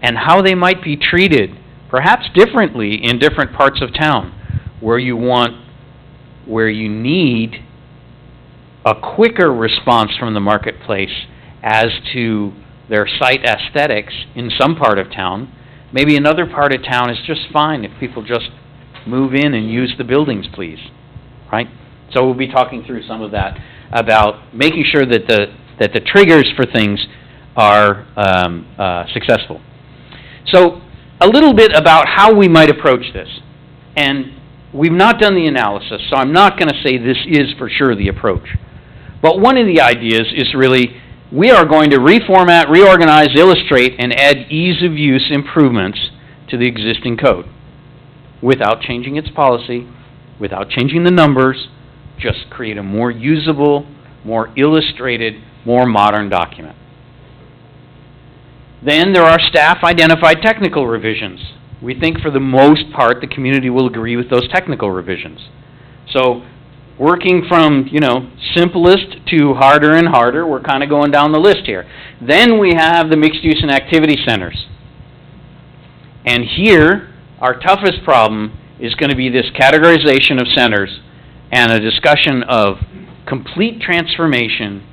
and how they might be treated, perhaps differently in different parts of town, where you need a quicker response from the marketplace as to their site aesthetics in some part of town. Maybe another part of town is just fine if people just move in and use the buildings, please, right? So we'll be talking through some of that about making sure that the triggers for things are successful. So a little bit about how we might approach this. And we've not done the analysis, so I'm not going to say this is for sure the approach. But one of the ideas is really, we are going to reformat, reorganize, illustrate, and add ease-of-use improvements to the existing code without changing its policy, without changing the numbers, just create a more usable, more illustrated, more modern document. Then there are staff-identified technical revisions. We think for the most part the community will agree with those technical revisions. So working from, simplest to harder and harder, we're kind of going down the list here. Then we have the mixed use and activity centers. And here, our toughest problem is going to be this categorization of centers and a discussion of complete transformation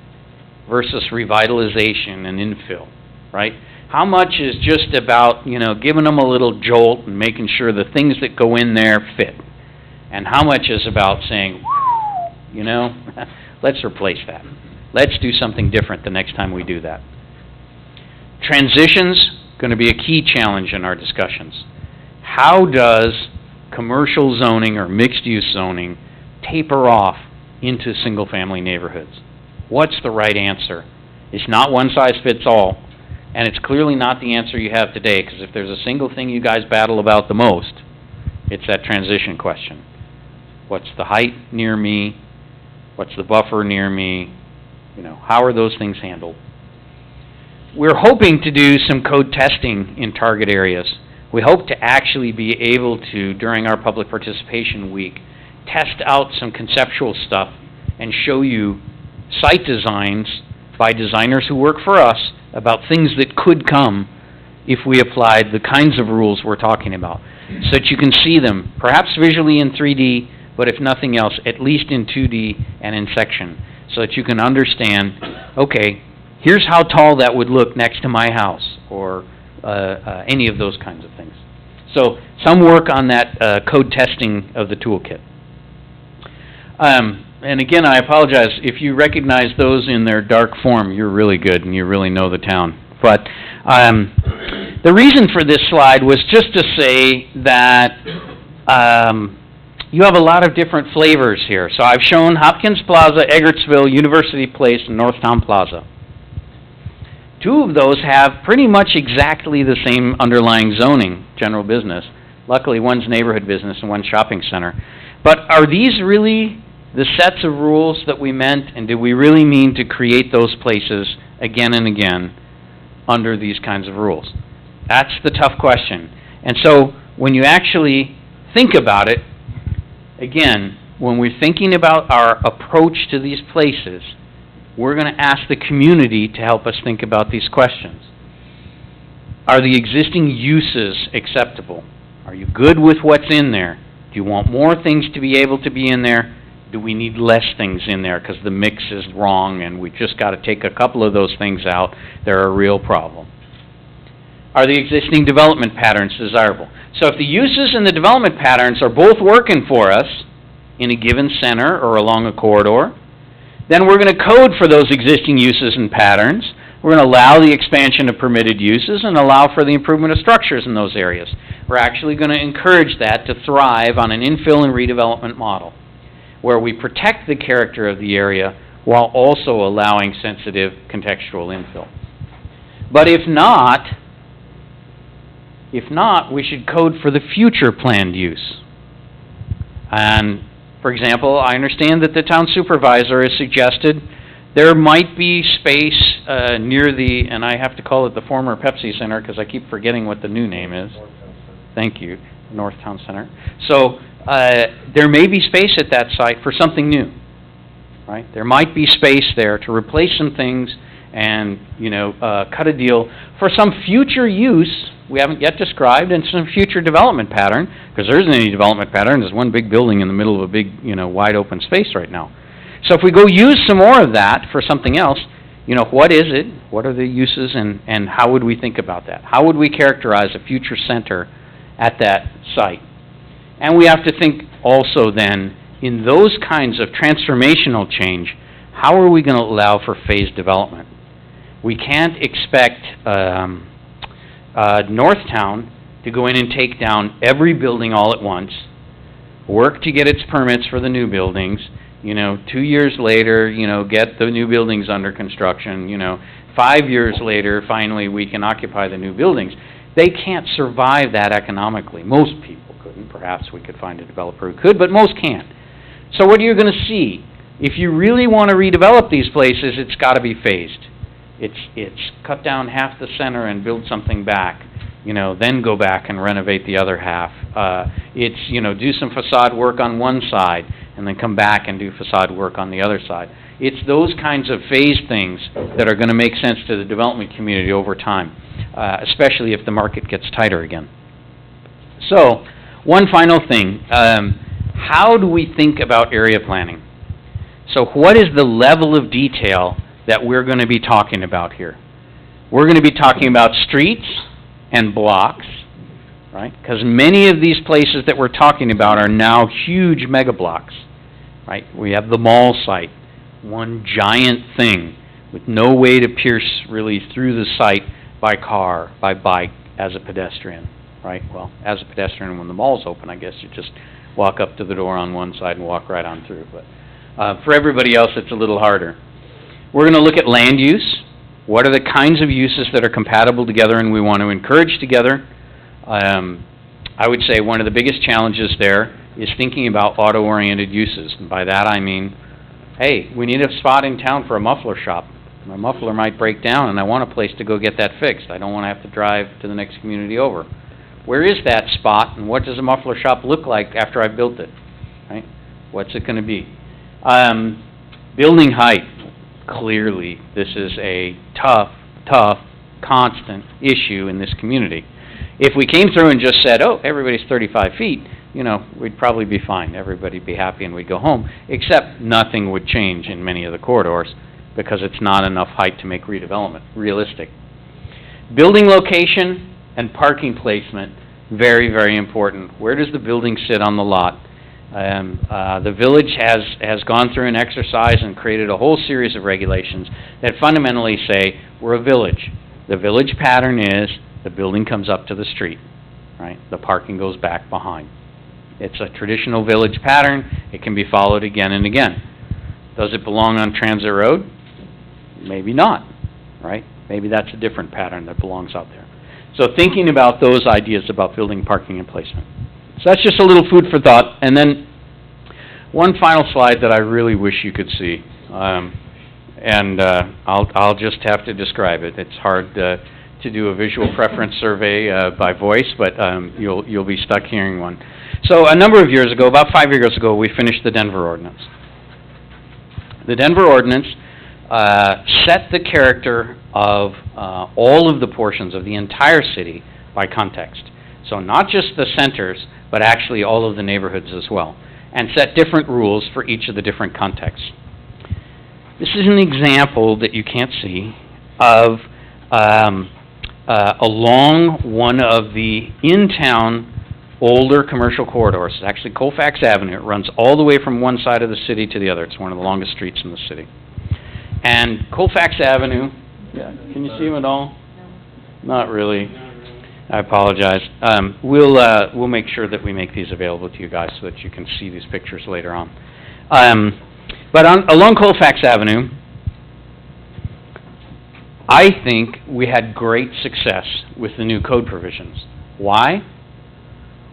versus revitalization and infill, right? How much is just about, giving them a little jolt and making sure the things that go in there fit? And how much is about saying, let's replace that. Let's do something different the next time we do that. Transitions, going to be a key challenge in our discussions. How does commercial zoning or mixed-use zoning taper off into single-family neighborhoods? What's the right answer? It's not one size fits all, and it's clearly not the answer you have today, because if there's a single thing you guys battle about the most, it's that transition question. What's the height near me? What's the buffer near me? How are those things handled? We're hoping to do some code testing in target areas. We hope to actually be able to, during our public participation week, test out some conceptual stuff and show you site designs by designers who work for us about things that could come if we applied the kinds of rules we're talking about, so that you can see them, perhaps visually in 3D, but if nothing else, at least in 2D and in section, so that you can understand, okay, here's how tall that would look next to my house, or any of those kinds of things. So some work on that code testing of the toolkit. And again, I apologize, if you recognize those in their dark form, you're really good and you really know the town. But the reason for this slide was just to say that you have a lot of different flavors here. So I've shown Hopkins Plaza, Eggertsville, University Place, and Northtown Plaza. Two of those have pretty much exactly the same underlying zoning, general business. Luckily, one's neighborhood business and one's shopping center. But are these really the sets of rules that we meant, and did we really mean to create those places again and again under these kinds of rules? That's the tough question. And so when you actually think about it, again, when we're thinking about our approach to these places, we're going to ask the community to help us think about these questions. Are the existing uses acceptable? Are you good with what's in there? Do you want more things to be able to be in there? Do we need less things in there because the mix is wrong and we just got to take a couple of those things out? They're a real problem. Are the existing development patterns desirable? So if the uses and the development patterns are both working for us in a given center or along a corridor, then we're going to code for those existing uses and patterns. We're going to allow the expansion of permitted uses and allow for the improvement of structures in those areas. We're actually going to encourage that to thrive on an infill and redevelopment model, where we protect the character of the area while also allowing sensitive contextual infill. But if not, we should code for the future planned use. And, for example, I understand that the town supervisor has suggested there might be space near the, and I have to call it the former Pepsi Center because I keep forgetting what the new name is. Thank you, North Town Center. So there may be space at that site for something new, right? There might be space there to replace some things and, cut a deal for some future use we haven't yet described and some future development pattern, because there isn't any development pattern. There's one big building in the middle of a big, wide open space right now. So if we go use some more of that for something else, what is it? What are the uses and how would we think about that? How would we characterize a future center at that site? And we have to think also then, in those kinds of transformational change, how are we going to allow for phased development? We can't expect Northtown to go in and take down every building all at once, work to get its permits for the new buildings, 2 years later, get the new buildings under construction, 5 years later, finally we can occupy the new buildings. They can't survive that economically. Most people couldn't. Perhaps we could find a developer who could, but most can't. So what are you going to see? If you really want to redevelop these places, it's got to be phased. It's cut down half the center and build something back, then go back and renovate the other half. It's, do some facade work on one side and then come back and do facade work on the other side. It's those kinds of phased things that are going to make sense to the development community over time, especially if the market gets tighter again. So, one final thing. How do we think about area planning? So what is the level of detail that we're going to be talking about here? We're going to be talking about streets and blocks, right? Because many of these places that we're talking about are now huge mega blocks, right? We have the mall site, one giant thing with no way to pierce really through the site by car, by bike, as a pedestrian, right? Well, as a pedestrian, when the mall's open, I guess you just walk up to the door on one side and walk right on through. But for everybody else, it's a little harder. We're going to look at land use. What are the kinds of uses that are compatible together and we want to encourage together? I would say one of the biggest challenges there is thinking about auto-oriented uses. And by that I mean, hey, we need a spot in town for a muffler shop. My muffler might break down and I want a place to go get that fixed. I don't want to have to drive to the next community over. Where is that spot and what does a muffler shop look like after I've built it? Right? What's it going to be? Building height. Clearly, this is a tough, constant issue in this community. If we came through and just said, oh, everybody's 35 feet, we'd probably be fine. Everybody'd be happy and we'd go home, except nothing would change in many of the corridors because it's not enough height to make redevelopment realistic. Building location and parking placement, very, very important. Where does the building sit on the lot? The village has gone through an exercise and created a whole series of regulations that fundamentally say we're a village. The village pattern is the building comes up to the street, right? The parking goes back behind. It's a traditional village pattern. It can be followed again and again. Does it belong on Transit Road? Maybe not, right? Maybe that's a different pattern that belongs out there. So thinking about those ideas about building, parking, and placement. So that's just a little food for thought. And then one final slide that I really wish you could see. and I'll just have to describe it. It's hard to do a visual preference survey by voice, but you'll be stuck hearing one. So a number of years ago, about 5 years ago, we finished the Denver ordinance. The Denver ordinance set the character of all of the portions of the entire city by context. So not just the centers, but actually all of the neighborhoods as well, and set different rules for each of the different contexts. This is an example that you can't see of along one of the in-town older commercial corridors. It's actually Colfax Avenue. It runs all the way from one side of the city to the other. It's one of the longest streets in the city. And Colfax Avenue, can you see them at all? Not really. I apologize. We'll make sure that we make these available to you guys so that you can see these pictures later on. But along Colfax Avenue, I think we had great success with the new code provisions. Why?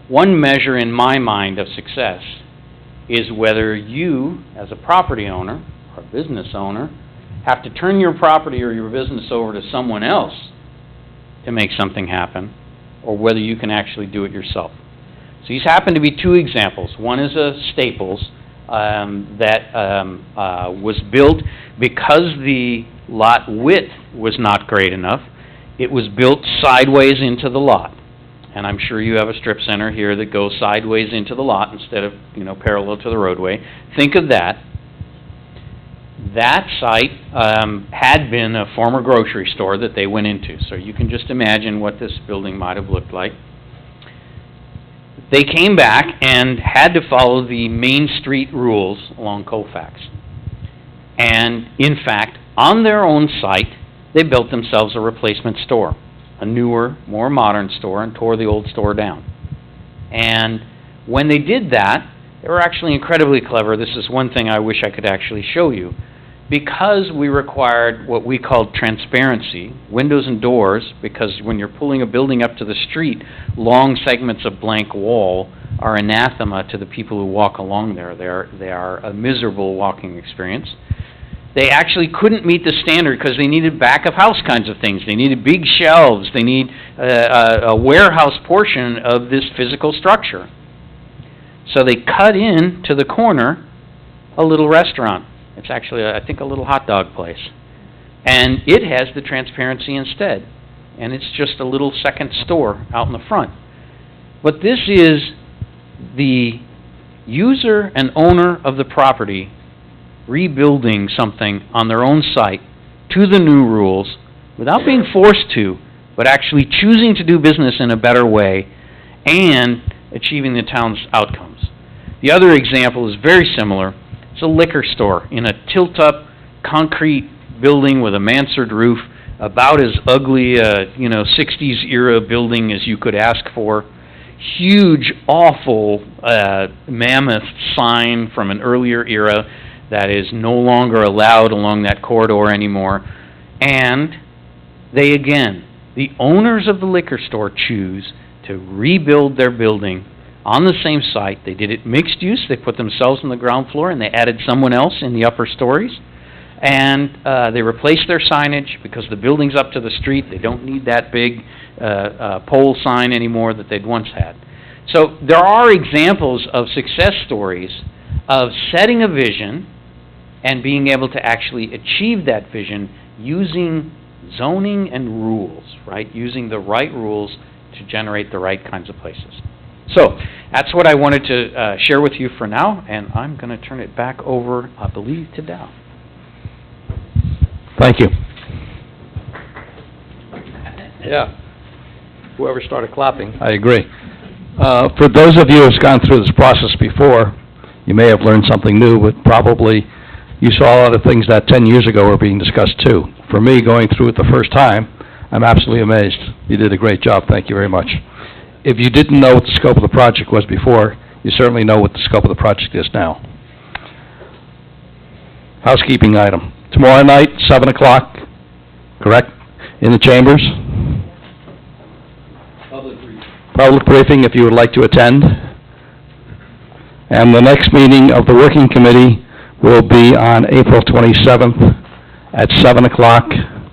One measure in my mind of success is whether you, as a property owner or business owner, have to turn your property or your business over to someone else to make something happen, or whether you can actually do it yourself. So these happen to be two examples. One is a Staples that was built because the lot width was not great enough. It was built sideways into the lot. And I'm sure you have a strip center here that goes sideways into the lot instead of, parallel to the roadway. Think of that. That site had been a former grocery store that they went into. So you can just imagine what this building might have looked like. They came back and had to follow the Main Street rules along Colfax. And, in fact, on their own site, they built themselves a replacement store, a newer, more modern store, and tore the old store down. And when they did that, they were actually incredibly clever. This is one thing I wish I could actually show you. Because we required what we called transparency, windows and doors, because when you're pulling a building up to the street, long segments of blank wall are anathema to the people who walk along there. They are a miserable walking experience. They actually couldn't meet the standard because they needed back-of-house kinds of things. They needed big shelves. They need a warehouse portion of this physical structure. So they cut in to the corner a little restaurant. It's actually, I think, a little hot dog place. And it has the transparency instead. And it's just a little second store out in the front. But this is the user and owner of the property rebuilding something on their own site to the new rules without being forced to, but actually choosing to do business in a better way and achieving the town's outcomes. The other example is very similar. It's a liquor store in a tilt-up concrete building with a mansard roof, about as ugly a 60s era building as you could ask for. Huge, awful, mammoth sign from an earlier era that is no longer allowed along that corridor anymore. And they, again, the owners of the liquor store choose to rebuild their building on the same site. They did it mixed use. They put themselves on the ground floor and they added someone else in the upper stories. And they replaced their signage because the building's up to the street. They don't need that big pole sign anymore that they'd once had. So there are examples of success stories of setting a vision and being able to actually achieve that vision using zoning and rules, right? Using the right rules to generate the right kinds of places. So that's what I wanted to share with you for now, and I'm going to turn it back over, I believe, to Dow. Thank you. Yeah. Whoever started clapping. I agree. For those of you who've gone through this process before, you may have learned something new, but probably you saw a lot of things that 10 years ago were being discussed too. For me, going through it the first time, I'm absolutely amazed. You did a great job. Thank you very much. If you didn't know what the scope of the project was before, you certainly know what the scope of the project is now. Housekeeping item. Tomorrow night, 7 o'clock, correct? In the chambers? Public briefing if you would like to attend. And the next meeting of the working committee will be on April 27th at 7 o'clock,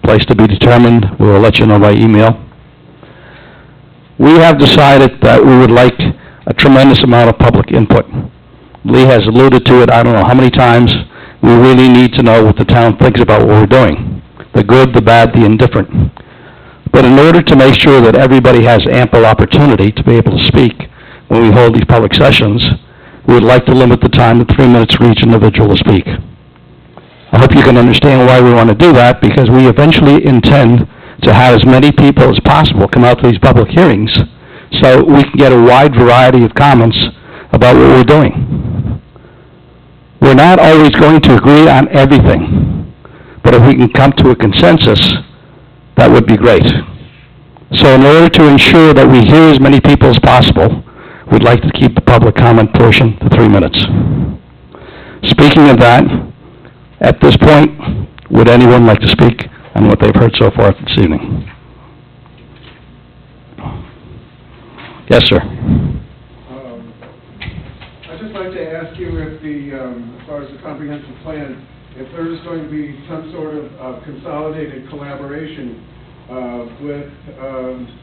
place to be determined. We will let you know by email. We have decided that we would like a tremendous amount of public input. Lee has alluded to it, I don't know how many times. We really need to know what the town thinks about what we're doing, the good, the bad, the indifferent. But in order to make sure that everybody has ample opportunity to be able to speak when we hold these public sessions, we would like to limit the time to 3 minutes for each individual to speak. I hope you can understand why we want to do that, because we eventually intend to have as many people as possible come out to these public hearings so we can get a wide variety of comments about what we're doing. We're not always going to agree on everything, but if we can come to a consensus, that would be great. So in order to ensure that we hear as many people as possible, we'd like to keep the public comment portion to 3 minutes. Speaking of that, at this point, would anyone like to speak on what they've heard so far this evening? Yes, sir. I'd just like to ask you if as far as the comprehensive plan, if there is going to be some sort of consolidated collaboration with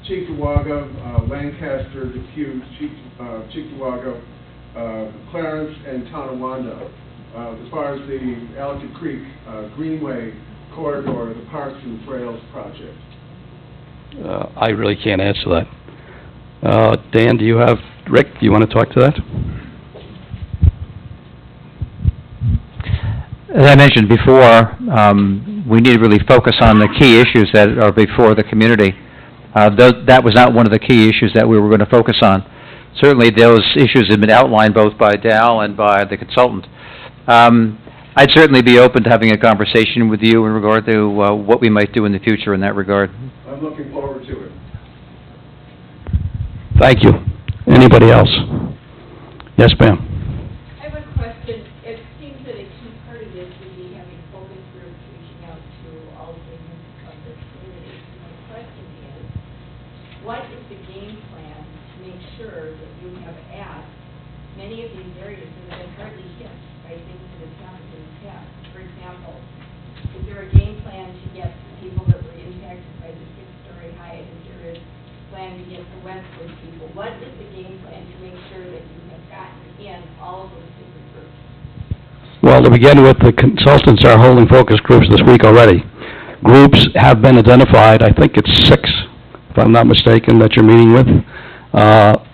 Cheektowaga, Lancaster, Depew, Cheektowaga, Clarence, and Tonawanda, as far as the Allison Creek Greenway corridor, the Parks and Trails project. I really can't answer that. Dan, Rick, do you want to talk to that? As I mentioned before, we need to really focus on the key issues that are before the community. That was not one of the key issues that we were going to focus on. Certainly those issues have been outlined both by Dal and by the consultant. I'd certainly be open to having a conversation with you in regard to what we might do in the future in that regard. I'm looking forward to it. Thank you. Anybody else? Yes, ma'am. I have a question. It seems that a key part of this would be having focus groups reaching out to all segments of the community. My question is, what is the game plan to make sure that you have asked many of these areas that have been hardly hit by things that have happened in the past? For example, is there a game plan to get the people that were impacted by the six-story high? Is there a plan to get the Westwood people? What is the game plan to make sure that you have gotten in all of those different groups? Well, to begin with, the consultants are holding focus groups this week already. Groups have been identified, I think it's 6, if I'm not mistaken, that you're meeting with.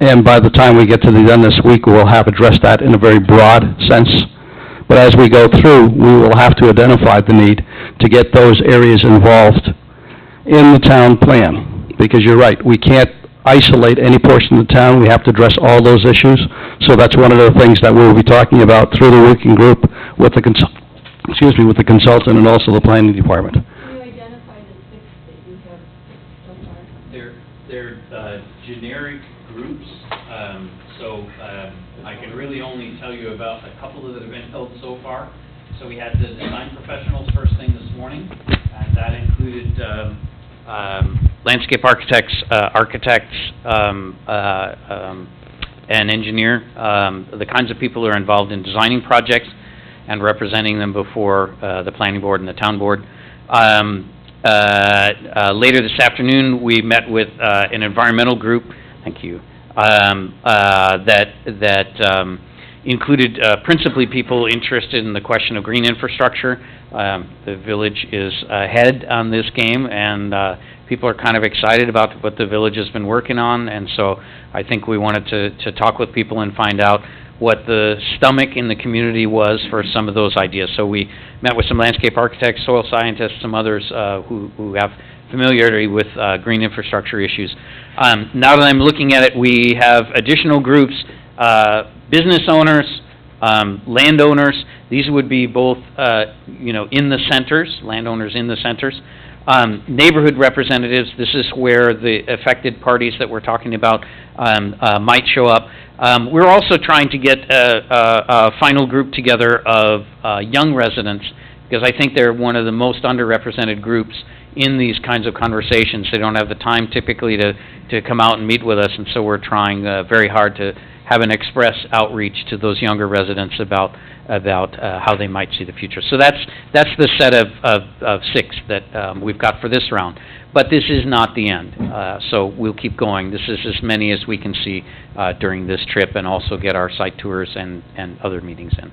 And by the time we get to the end this week, we'll have addressed that in a very broad sense. But as we go through, we will have to identify the need to get those areas involved in the town plan. Because you're right, we can't isolate any portion of the town. We have to address all those issues. So that's one of the things that we'll be talking about through the working group with the with the consultant and also the planning department. Can you identify the 6 that you have so far? They're generic groups, so I can really only tell you about a couple that have been held so far. So we had the design professionals first thing this morning, and that included landscape architects, and engineer, the kinds of people who are involved in designing projects and representing them before the planning board and the town board. Later this afternoon, we met with an environmental group. Thank you. That included principally people interested in the question of green infrastructure. The village is ahead on this game, and people are kind of excited about what the village has been working on, and so I think we wanted to talk with people and find out what the stomach in the community was for some of those ideas. So we met with some landscape architects, soil scientists, some others who have familiarity with green infrastructure issues. Now that I'm looking at it, we have additional groups, business owners, landowners. These would be both, in the centers, landowners in the centers. Neighborhood representatives, this is where the affected parties that we're talking about might show up. We're also trying to get a final group together of young residents, because I think they're one of the most underrepresented groups in these kinds of conversations. They don't have the time typically to come out and meet with us, and so we're trying very hard to have an express outreach to those younger residents about how they might see the future. So that's the set of 6 that we've got for this round. But this is not the end, so we'll keep going. This is as many as we can see during this trip, and also get our site tours and other meetings in.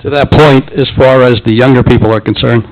To that point, as far as the younger people are concerned,